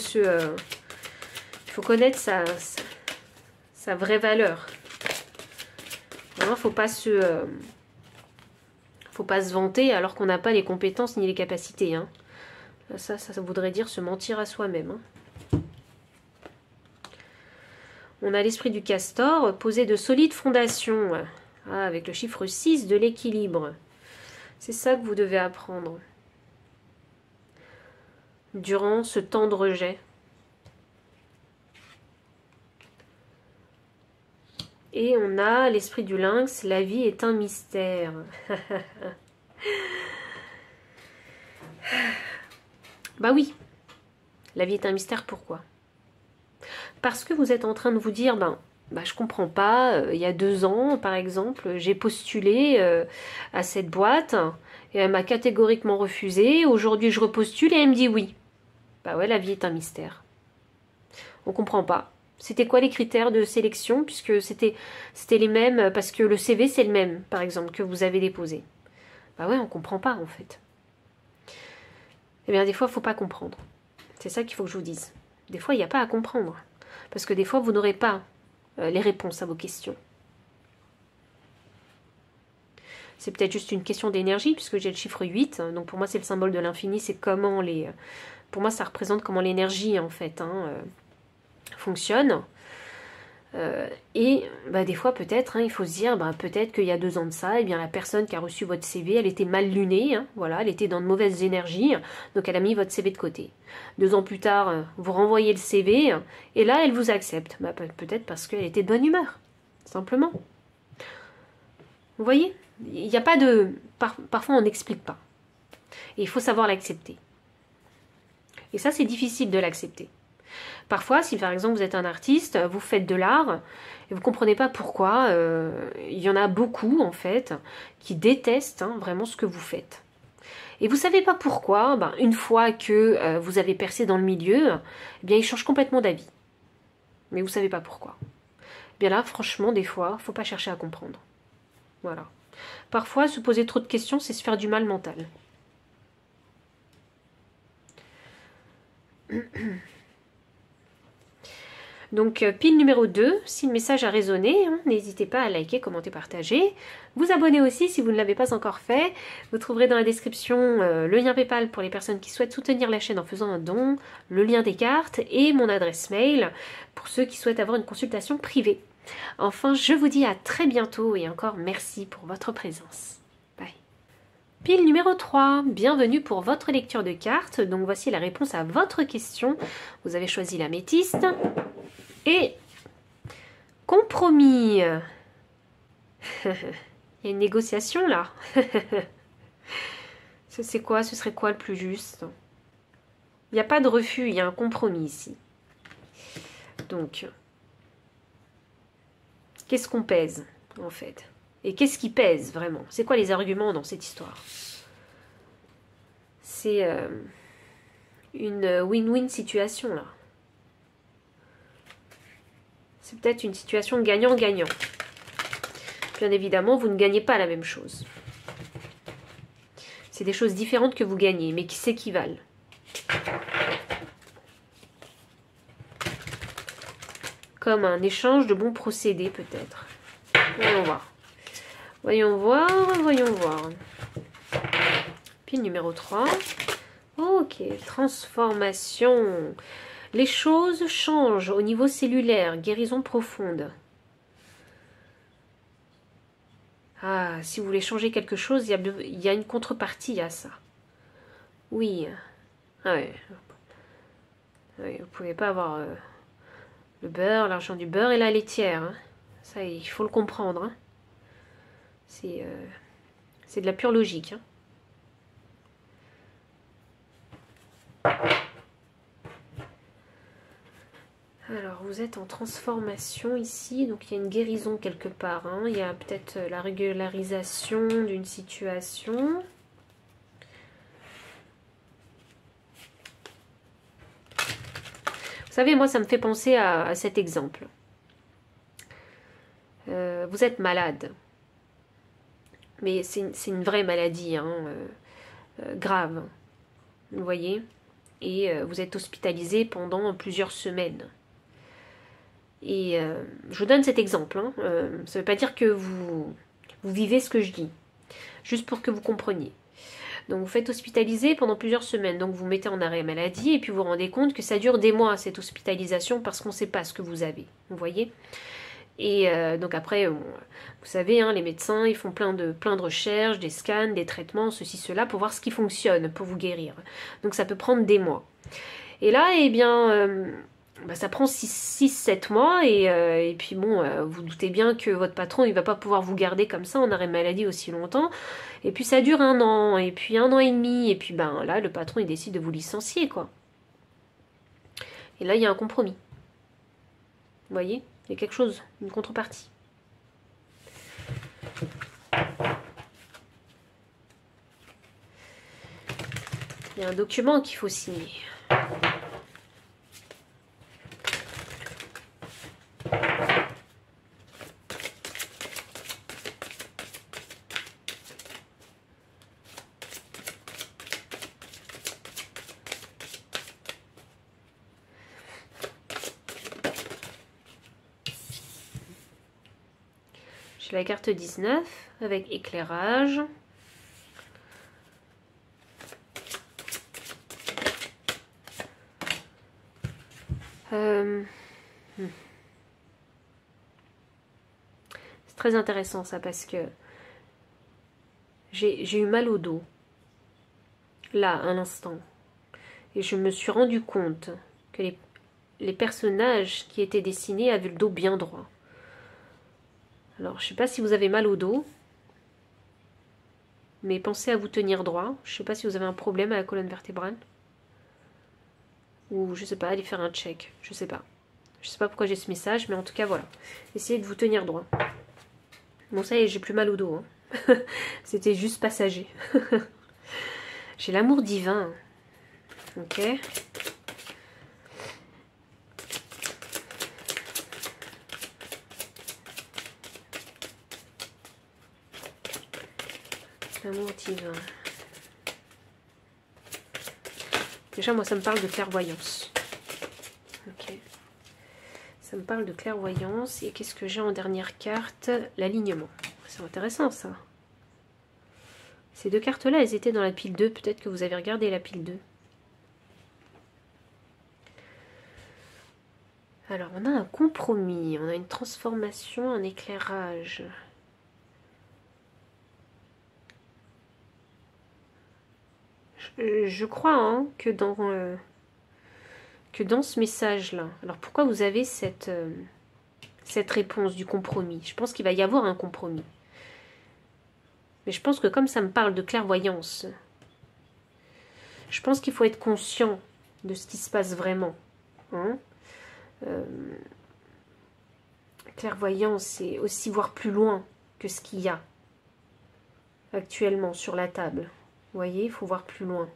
faut connaître sa vraie valeur. Vraiment, faut pas se vanter alors qu'on n'a pas les compétences ni les capacités. Hein. Ça voudrait dire se mentir à soi-même. Hein. On a l'esprit du castor, poser de solides fondations. Ah, avec le chiffre 6 de l'équilibre. C'est ça que vous devez apprendre. Durant ce temps de rejet. Et on a l'esprit du lynx, la vie est un mystère. Bah oui, la vie est un mystère, pourquoi? Parce que vous êtes en train de vous dire, je comprends pas, il y a 2 ans, par exemple, j'ai postulé à cette boîte, et elle m'a catégoriquement refusé, aujourd'hui je repostule et elle me dit oui. Bah ouais, la vie est un mystère. On comprend pas. C'était quoi les critères de sélection, puisque c'était les mêmes, parce que le CV c'est le même, par exemple, que vous avez déposé. Bah ouais, on comprend pas en fait. Eh bien des fois, il faut pas comprendre. C'est ça qu'il faut que je vous dise. Des fois, il n'y a pas à comprendre. Parce que des fois, vous n'aurez pas les réponses à vos questions. C'est peut-être juste une question d'énergie, puisque j'ai le chiffre 8. Donc pour moi, c'est le symbole de l'infini. C'est comment les... Pour moi, ça représente comment l'énergie, en fait, fonctionne. Et des fois, peut-être, il faut se dire, peut-être qu'il y a 2 ans de ça, eh bien, la personne qui a reçu votre CV, elle était mal lunée, voilà, elle était dans de mauvaises énergies, donc elle a mis votre CV de côté. 2 ans plus tard, vous renvoyez le CV, et là, elle vous accepte. Peut-être parce qu'elle était de bonne humeur, simplement. Vous voyez? Il n'y a pas de... Parfois, on n'explique pas. Et il faut savoir l'accepter. Et ça, c'est difficile de l'accepter. Parfois, si par exemple vous êtes un artiste, vous faites de l'art et vous ne comprenez pas pourquoi, il y en a beaucoup en fait qui détestent vraiment ce que vous faites. Et vous ne savez pas pourquoi, une fois que vous avez percé dans le milieu, eh bien ils changent complètement d'avis. Mais vous ne savez pas pourquoi. Eh bien là, franchement, des fois, il ne faut pas chercher à comprendre. Voilà. Parfois, se poser trop de questions, c'est se faire du mal mental. Donc, pile numéro 2, si le message a résonné, n'hésitez pas à liker, commenter, partager. Vous abonner aussi si vous ne l'avez pas encore fait. Vous trouverez dans la description le lien PayPal pour les personnes qui souhaitent soutenir la chaîne en faisant un don, le lien des cartes et mon adresse mail pour ceux qui souhaitent avoir une consultation privée. Enfin, je vous dis à très bientôt et encore merci pour votre présence. Bye. Pile numéro 3, bienvenue pour votre lecture de cartes. Donc voici la réponse à votre question. Vous avez choisi l'améthyste. Et compromis. Il y a une négociation là. C'est quoi? Ce serait quoi le plus juste? Il n'y a pas de refus, il y a un compromis ici. Donc, qu'est-ce qu'on pèse en fait? Et qu'est-ce qui pèse vraiment? C'est quoi les arguments dans cette histoire? C'est une win-win situation là. C'est peut-être une situation gagnant-gagnant. Bien évidemment, vous ne gagnez pas la même chose. C'est des choses différentes que vous gagnez, mais qui s'équivalent. Comme un échange de bons procédés, peut-être. Voyons voir. Voyons voir, voyons voir. Pile numéro 3. Ok, transformation. Les choses changent au niveau cellulaire, guérison profonde. Ah, si vous voulez changer quelque chose, il y a une contrepartie à ça. Oui. Ah ouais. Oui, vous ne pouvez pas avoir le beurre, l'argent du beurre et la laitière. Hein. Ça, il faut le comprendre. Hein. C'est de la pure logique. Hein. Alors, vous êtes en transformation ici, donc il y a une guérison quelque part. Hein. Il y a peut-être la régularisation d'une situation. Vous savez, moi, ça me fait penser à cet exemple. Vous êtes malade. Mais c'est une vraie maladie, hein, grave. Vous voyez? Et vous êtes hospitalisé pendant plusieurs semaines. Et je vous donne cet exemple. Hein. Ça ne veut pas dire que vous vivez ce que je dis. Juste pour que vous compreniez. Donc vous faites hospitaliser pendant plusieurs semaines. Donc vous mettez en arrêt maladie et puis vous vous rendez compte que ça dure des mois cette hospitalisation parce qu'on ne sait pas ce que vous avez. Vous voyez? Et donc après, vous savez, hein, les médecins, ils font plein de recherches, des scans, des traitements, ceci, cela, pour voir ce qui fonctionne, pour vous guérir. Donc ça peut prendre des mois. Et là, eh bien, ça prend 6-7 mois, et puis bon, vous doutez bien que votre patron, il va pas pouvoir vous garder comme ça en arrêt maladie aussi longtemps. Et puis ça dure 1 an, et puis 1 an et demi, et puis là, le patron, il décide de vous licencier, quoi. Et là, il y a un compromis. Vous voyez? Il y a quelque chose, une contrepartie. Il y a un document qu'il faut signer. J'ai la carte 19 avec éclairage. C'est très intéressant ça parce que j'ai eu mal au dos, là, à l'instant. Et je me suis rendu compte que les personnages qui étaient dessinés avaient le dos bien droit. Alors, je ne sais pas si vous avez mal au dos, mais pensez à vous tenir droit. Je ne sais pas si vous avez un problème à la colonne vertébrale. Ou je sais pas, aller faire un check. Je sais pas. Je sais pas pourquoi j'ai ce message, mais en tout cas voilà. Essayez de vous tenir droit. Bon ça y est, j'ai plus mal au dos. Hein. C'était juste passager. J'ai l'amour divin. Ok. L'amour divin. Déjà, moi, ça me parle de clairvoyance. Ok. Ça me parle de clairvoyance. Et qu'est-ce que j'ai en dernière carte? L'alignement. C'est intéressant, ça. Ces deux cartes-là, elles étaient dans la pile 2. Peut-être que vous avez regardé la pile 2. Alors, on a un compromis. On a une transformation, un éclairage. Je crois hein, que dans ce message-là, alors pourquoi vous avez cette réponse du compromis? Je pense qu'il va y avoir un compromis. Mais je pense que comme ça me parle de clairvoyance, je pense qu'il faut être conscient de ce qui se passe vraiment. Hein, clairvoyance, c'est aussi voir plus loin que ce qu'il y a actuellement sur la table. Vous voyez, il faut voir plus loin.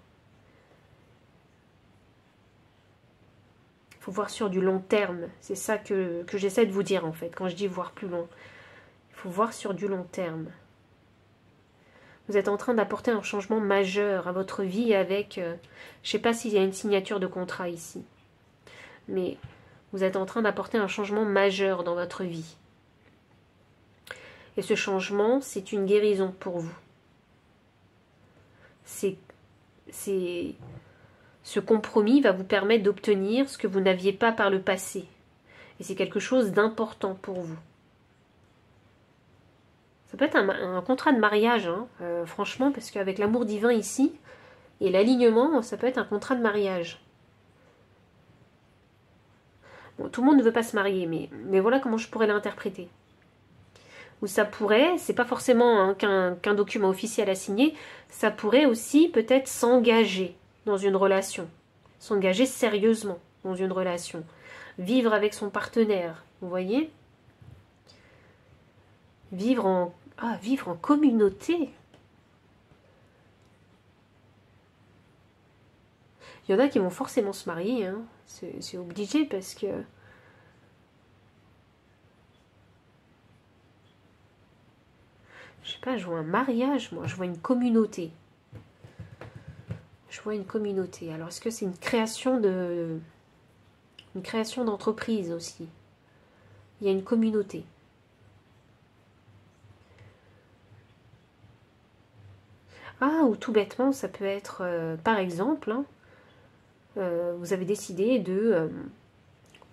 Il faut voir sur du long terme. C'est ça que j'essaie de vous dire en fait, quand je dis voir plus loin. Il faut voir sur du long terme. Vous êtes en train d'apporter un changement majeur à votre vie avec... je ne sais pas s'il y a une signature de contrat ici. Mais vous êtes en train d'apporter un changement majeur dans votre vie. Et ce changement, c'est une guérison pour vous. Ce compromis va vous permettre d'obtenir ce que vous n'aviez pas par le passé. Et c'est quelque chose d'important pour vous. Ça peut être un contrat de mariage, hein, franchement, parce qu'avec l'amour divin ici, et l'alignement, ça peut être un contrat de mariage. Bon, tout le monde ne veut pas se marier, mais voilà comment je pourrais l'interpréter. Ou ça pourrait, c'est pas forcément hein, qu'un document officiel à signer, ça pourrait aussi peut-être s'engager dans une relation, s'engager sérieusement dans une relation, vivre avec son partenaire, vous voyez, vivre en communauté. Il y en a qui vont forcément se marier, hein. C'est obligé parce que je sais pas, je vois un mariage, moi, je vois une communauté. Je vois une communauté. Alors, est-ce que c'est une création d'entreprise aussi? Il y a une communauté. Ah, ou tout bêtement, ça peut être, par exemple, hein, vous avez décidé de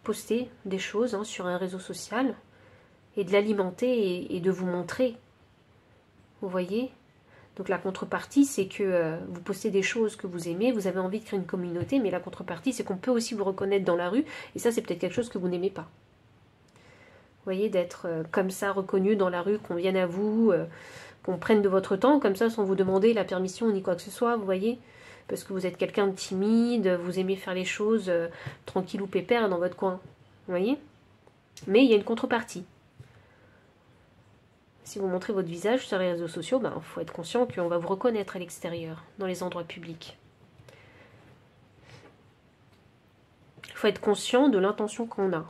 poster des choses hein, sur un réseau social et de l'alimenter et de vous montrer. Vous voyez? Donc la contrepartie, c'est que vous postez des choses que vous aimez, vous avez envie de créer une communauté, mais la contrepartie, c'est qu'on peut aussi vous reconnaître dans la rue, et ça, c'est peut-être quelque chose que vous n'aimez pas. Vous voyez, d'être comme ça, reconnu dans la rue, qu'on vienne à vous, qu'on prenne de votre temps, comme ça, sans vous demander la permission ni quoi que ce soit, vous voyez? Parce que vous êtes quelqu'un de timide, vous aimez faire les choses tranquille ou pépère dans votre coin. Vous voyez? Mais il y a une contrepartie. Si vous montrez votre visage sur les réseaux sociaux, il faut être conscient qu'on va vous reconnaître à l'extérieur, dans les endroits publics. Il faut être conscient de l'intention qu'on a.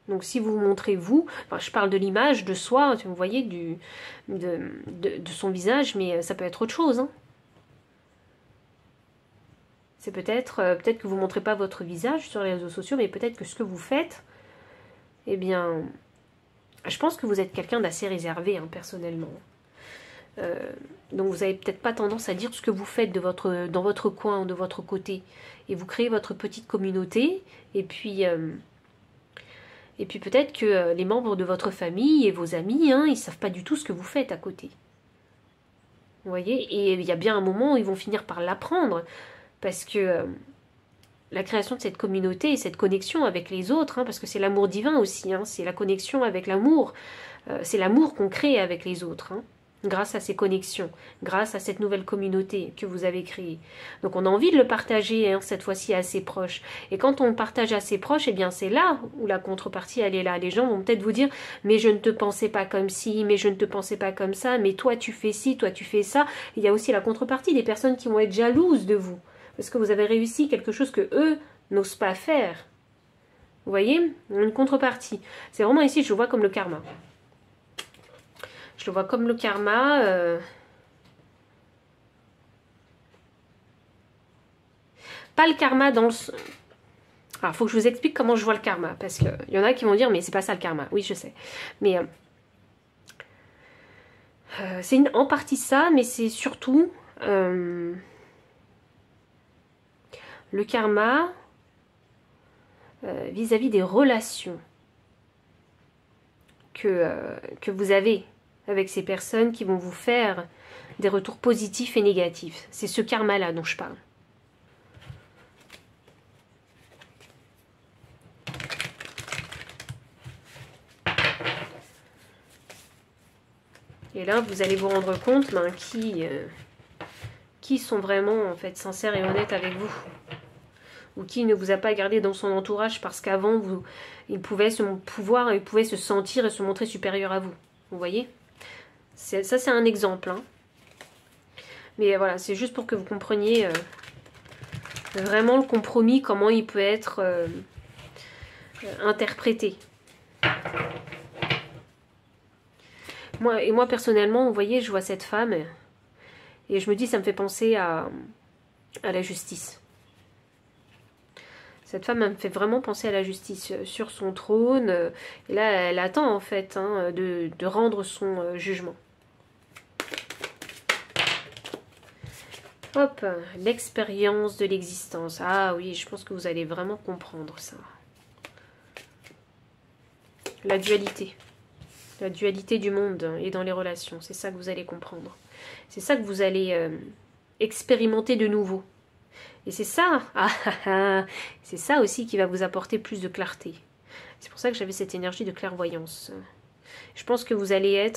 Donc si vous vous montrez vous, enfin, je parle de l'image, de soi, vous voyez, de son visage, mais ça peut être autre chose. Hein. C'est peut-être que vous ne montrez pas votre visage sur les réseaux sociaux, mais peut-être que ce que vous faites, eh bien... Je pense que vous êtes quelqu'un d'assez réservé, hein, personnellement. Donc vous n'avez peut-être pas tendance à dire ce que vous faites dans votre coin, de votre côté. Et vous créez votre petite communauté. Et puis peut-être que les membres de votre famille et vos amis, hein, ils ne savent pas du tout ce que vous faites à côté. Vous voyez? Et il y a bien un moment où ils vont finir par l'apprendre. Parce que... la création de cette communauté et cette connexion avec les autres, hein, parce que c'est l'amour divin aussi, hein, c'est la connexion avec l'amour, c'est l'amour qu'on crée avec les autres. Hein. grâce à ces connexions, grâce à cette nouvelle communauté que vous avez créée. Donc on a envie de le partager, hein, cette fois-ci à ses proches. Et quand on le partage à ses proches, eh bien c'est là où la contrepartie, elle est là. Les gens vont peut-être vous dire, mais je ne te pensais pas comme ci, mais je ne te pensais pas comme ça, mais toi tu fais ci, toi tu fais ça. Il y a aussi la contrepartie, des personnes qui vont être jalouses de vous, parce que vous avez réussi quelque chose que eux n'osent pas faire. Vous voyez, une contrepartie. C'est vraiment ici, je le vois comme le karma. Je le vois comme le karma. Pas le karma dans le... Alors, il faut que je vous explique comment je vois le karma. Parce qu'il y en a qui vont dire, mais c'est pas ça le karma. Oui, je sais. Mais c'est en partie ça, mais c'est surtout le karma vis-à-vis des relations que vous avez avec ces personnes qui vont vous faire des retours positifs et négatifs. C'est ce karma-là dont je parle. Et là, vous allez vous rendre compte qui sont vraiment en fait sincères et honnêtes avec vous. Ou qui ne vous a pas gardé dans son entourage parce qu'avant, il pouvait se sentir et se montrer supérieur à vous. Vous voyez? Ça, c'est un exemple. Hein. Mais voilà, c'est juste pour que vous compreniez vraiment le compromis, comment il peut être interprété. Moi, personnellement, vous voyez, je vois cette femme et je me dis, ça me fait penser à la justice. Cette femme me fait vraiment penser à la justice sur son trône. Et là, elle attend en fait hein, de rendre son jugement. Hop, l'expérience de l'existence. Ah oui, je pense que vous allez vraiment comprendre ça. La dualité. La dualité du monde et dans les relations. C'est ça que vous allez comprendre. C'est ça que vous allez expérimenter de nouveau. Et c'est ça, c'est ça aussi qui va vous apporter plus de clarté. C'est pour ça que j'avais cette énergie de clairvoyance. Je pense que vous allez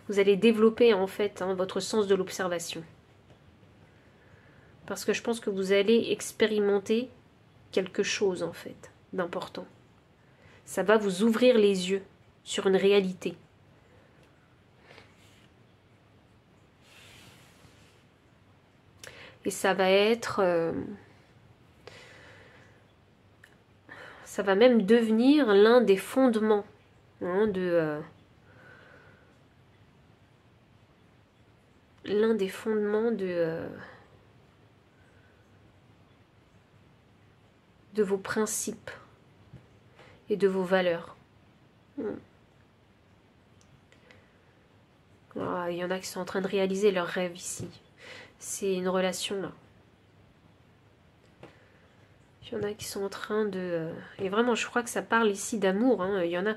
vous allez développer en fait hein, votre sens de l'observation. Parce que je pense que vous allez expérimenter quelque chose en fait d'important. Ça va vous ouvrir les yeux sur une réalité. Et ça va être... ça va même devenir l'un des fondements hein, l'un des fondements de vos principes et de vos valeurs. Ah, il y en a qui sont en train de réaliser leurs rêves ici. C'est une relation là. Il y en a qui sont en train de... Et vraiment, je crois que ça parle ici d'amour. Hein. Il y en a...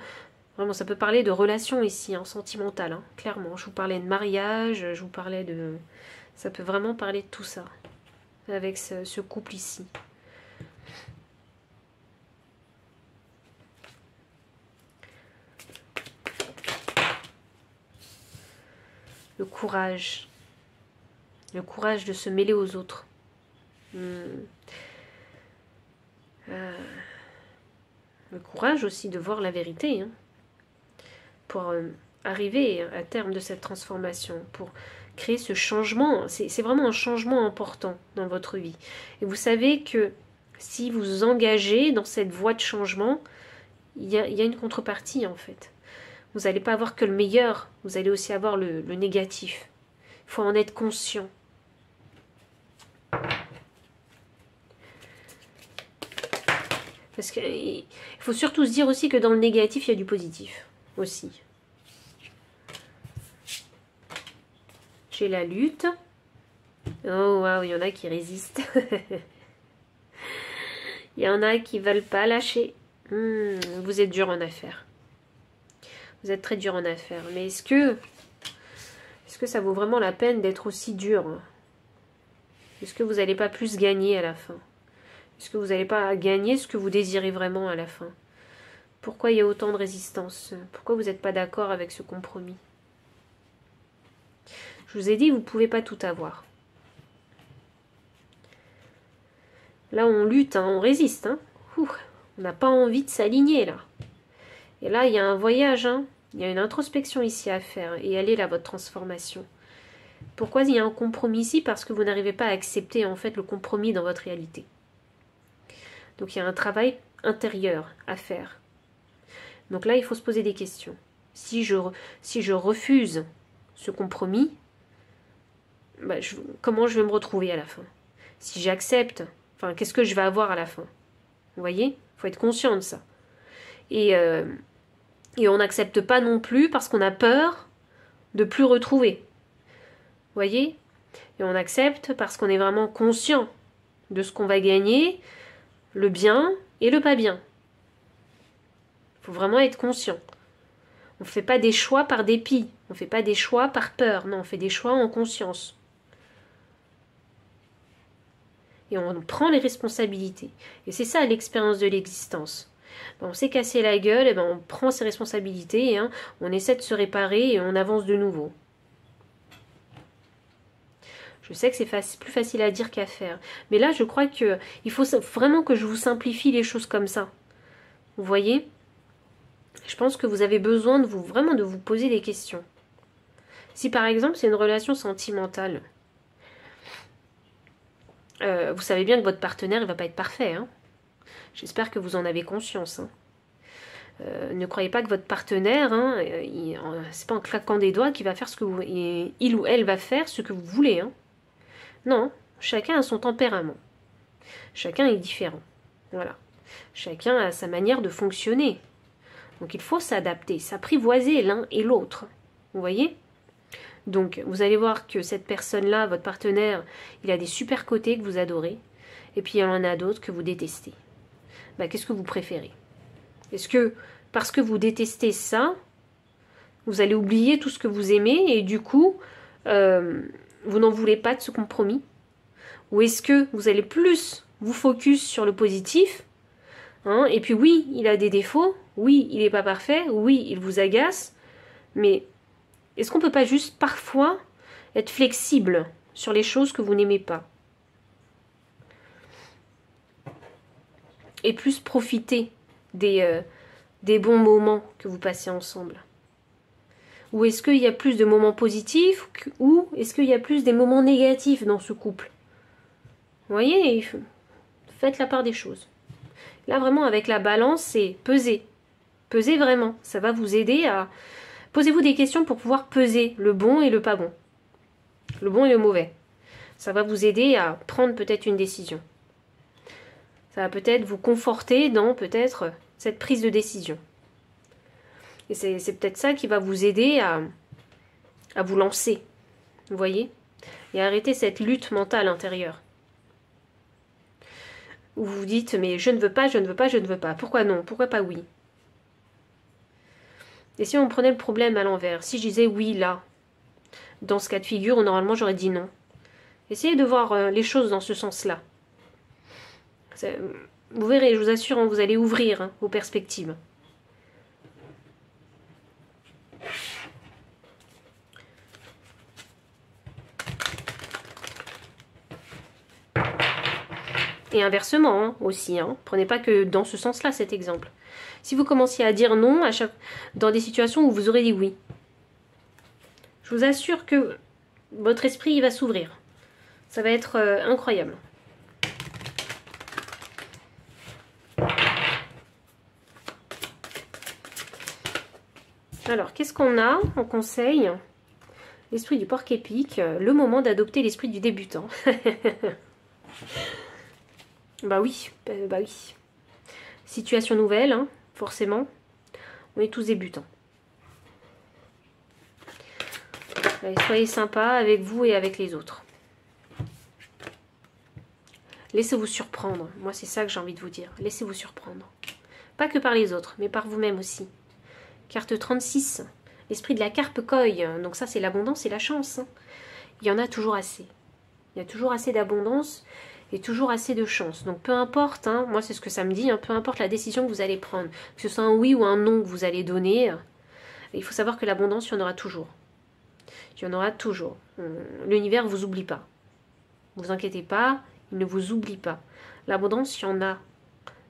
Vraiment, ça peut parler de relation ici, hein, sentimentale, hein, clairement. Je vous parlais de mariage, je vous parlais de... Ça peut vraiment parler de tout ça. Avec ce couple ici. Le courage. Le courage de se mêler aux autres. Le courage aussi de voir la vérité. Hein, pour arriver à terme de cette transformation. Pour créer ce changement. C'est vraiment un changement important dans votre vie. Et vous savez que si vous vous engagez dans cette voie de changement, il y a une contrepartie en fait. Vous n'allez pas avoir que le meilleur, vous allez aussi avoir le négatif. Il faut en être conscient. Parce qu'il faut surtout se dire aussi que dans le négatif, il y a du positif aussi. J'ai la lutte. Oh waouh, il y en a qui résistent. Il y en a qui ne veulent pas lâcher. Vous êtes dur en affaires. Vous êtes très dur en affaires. Mais est-ce que ça vaut vraiment la peine d'être aussi dur? Est-ce que vous n'allez pas plus gagner à la fin? Est-ce que vous n'allez pas gagner ce que vous désirez vraiment à la fin? Pourquoi il y a autant de résistance? Pourquoi vous n'êtes pas d'accord avec ce compromis? Je vous ai dit, vous ne pouvez pas tout avoir. Là, on lutte, hein, on résiste. Hein. On n'a pas envie de s'aligner, là. Et là, il y a un voyage, hein. Il y a une introspection ici à faire. Et elle est là, votre transformation. Pourquoi il y a un compromis ici? Parce que vous n'arrivez pas à accepter, en fait, le compromis dans votre réalité. Donc, il y a un travail intérieur à faire. Donc là, il faut se poser des questions. Si je refuse ce compromis, bah, comment je vais me retrouver à la fin? Si j'accepte, enfin, qu'est-ce que je vais avoir à la fin? Vous voyez? Il faut être conscient de ça. Et on n'accepte pas non plus parce qu'on a peur de plus retrouver. Vous voyez? Et on accepte parce qu'on est vraiment conscient de ce qu'on va gagner, le bien et le pas bien. Il faut vraiment être conscient. On ne fait pas des choix par dépit. On ne fait pas des choix par peur. Non, on fait des choix en conscience. Et on prend les responsabilités. Et c'est ça l'expérience de l'existence. On s'est cassé la gueule, et on prend ses responsabilités, hein, on essaie de se réparer et on avance de nouveau. Je sais que c'est plus facile à dire qu'à faire. Mais là, je crois qu'il faut vraiment que je vous simplifie les choses comme ça. Vous voyez? Je pense que vous avez besoin de vraiment de vous poser des questions. Si par exemple, c'est une relation sentimentale, vous savez bien que votre partenaire ne va pas être parfait. Hein. J'espère que vous en avez conscience. Hein. Ne croyez pas que votre partenaire, hein, c'est pas en claquant des doigts qu'il va faire ce que il ou elle va faire ce que vous voulez. Hein. Non, chacun a son tempérament. Chacun est différent. Voilà. Chacun a sa manière de fonctionner. Donc il faut s'adapter, s'apprivoiser l'un et l'autre. Vous voyez? Donc vous allez voir que cette personne-là, votre partenaire, il a des super côtés que vous adorez. Et puis il y en a d'autres que vous détestez. Bah, qu'est-ce que vous préférez? Est-ce que parce que vous détestez ça, vous allez oublier tout ce que vous aimez et du coup, vous n'en voulez pas de ce compromis? Ou est-ce que vous allez plus vous focus sur le positif, hein, et puis oui, il a des défauts, oui, il n'est pas parfait, oui, il vous agace, mais est-ce qu'on ne peut pas juste parfois être flexible sur les choses que vous n'aimez pas? Et plus profiter des bons moments que vous passez ensemble? Ou est-ce qu'il y a plus de moments positifs ou est-ce qu'il y a plus des moments négatifs dans ce couple? Vous voyez, faites la part des choses. Là, vraiment, avec la balance, c'est peser. Pesez vraiment. Ça va vous aider à... Posez-vous des questions pour pouvoir peser le bon et le pas bon. Le bon et le mauvais. Ça va vous aider à prendre peut-être une décision. Ça va peut-être vous conforter dans peut-être cette prise de décision. Et c'est peut-être ça qui va vous aider à vous lancer. Vous voyez? Et arrêter cette lutte mentale intérieure. Où vous vous dites, mais je ne veux pas, je ne veux pas, je ne veux pas. Pourquoi non? Pourquoi pas oui? Et si on prenait le problème à l'envers? Si je disais oui là, dans ce cas de figure, normalement j'aurais dit non. Essayez de voir les choses dans ce sens-là. Vous verrez, je vous assure, hein, vous allez ouvrir vos perspectives. Et inversement hein, aussi, hein. Prenez pas que dans ce sens-là cet exemple. Si vous commenciez à dire non dans des situations où vous aurez dit oui, je vous assure que votre esprit il va s'ouvrir. Ça va être incroyable. Alors, qu'est-ce qu'on a en conseil? L'esprit du porc-épic, le moment d'adopter l'esprit du débutant. Bah oui, bah oui. Situation nouvelle, hein, forcément. On est tous débutants. Allez, soyez sympa avec vous et avec les autres. Laissez-vous surprendre. Moi, c'est ça que j'ai envie de vous dire. Laissez-vous surprendre. Pas que par les autres, mais par vous-même aussi. Carte 36. L'esprit de la carpe coille. Donc ça, c'est l'abondance et la chance. Hein. Il y en a toujours assez. Il y a toujours assez d'abondance et toujours assez de chance. Donc peu importe, hein, moi c'est ce que ça me dit, hein, peu importe la décision que vous allez prendre, que ce soit un oui ou un non que vous allez donner, il faut savoir que l'abondance, il y en aura toujours. Il y en aura toujours. L'univers ne vous oublie pas. Ne vous inquiétez pas, il ne vous oublie pas. L'abondance, il y en a,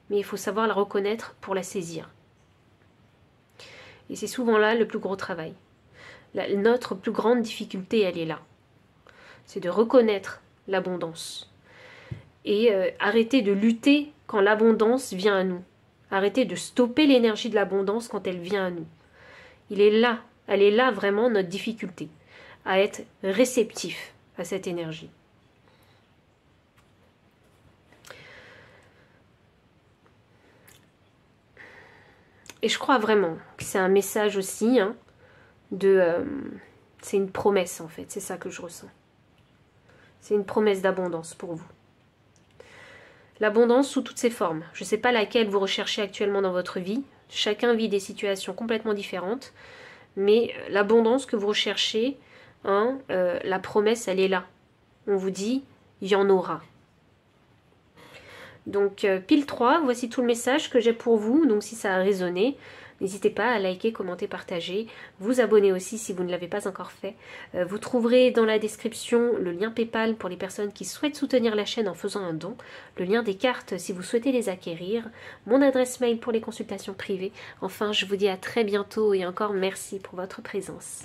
mais il faut savoir la reconnaître pour la saisir. Et c'est souvent là le plus gros travail. Notre plus grande difficulté, elle est là. C'est de reconnaître l'abondance. Et arrêter de lutter quand l'abondance vient à nous. Arrêter de stopper l'énergie de l'abondance quand elle vient à nous. Elle est là vraiment notre difficulté, à être réceptif à cette énergie. Et je crois vraiment que c'est un message aussi, hein, c'est une promesse en fait, c'est ça que je ressens. C'est une promesse d'abondance pour vous. L'abondance sous toutes ses formes. Je ne sais pas laquelle vous recherchez actuellement dans votre vie. Chacun vit des situations complètement différentes. Mais l'abondance que vous recherchez, hein, la promesse, elle est là. On vous dit, il y en aura. Donc, pile 3, voici tout le message que j'ai pour vous. Donc, si ça a résonné, n'hésitez pas à liker, commenter, partager. Vous abonner aussi si vous ne l'avez pas encore fait. Vous trouverez dans la description le lien PayPal pour les personnes qui souhaitent soutenir la chaîne en faisant un don. Le lien des cartes si vous souhaitez les acquérir. Mon adresse mail pour les consultations privées. Enfin, je vous dis à très bientôt et encore merci pour votre présence.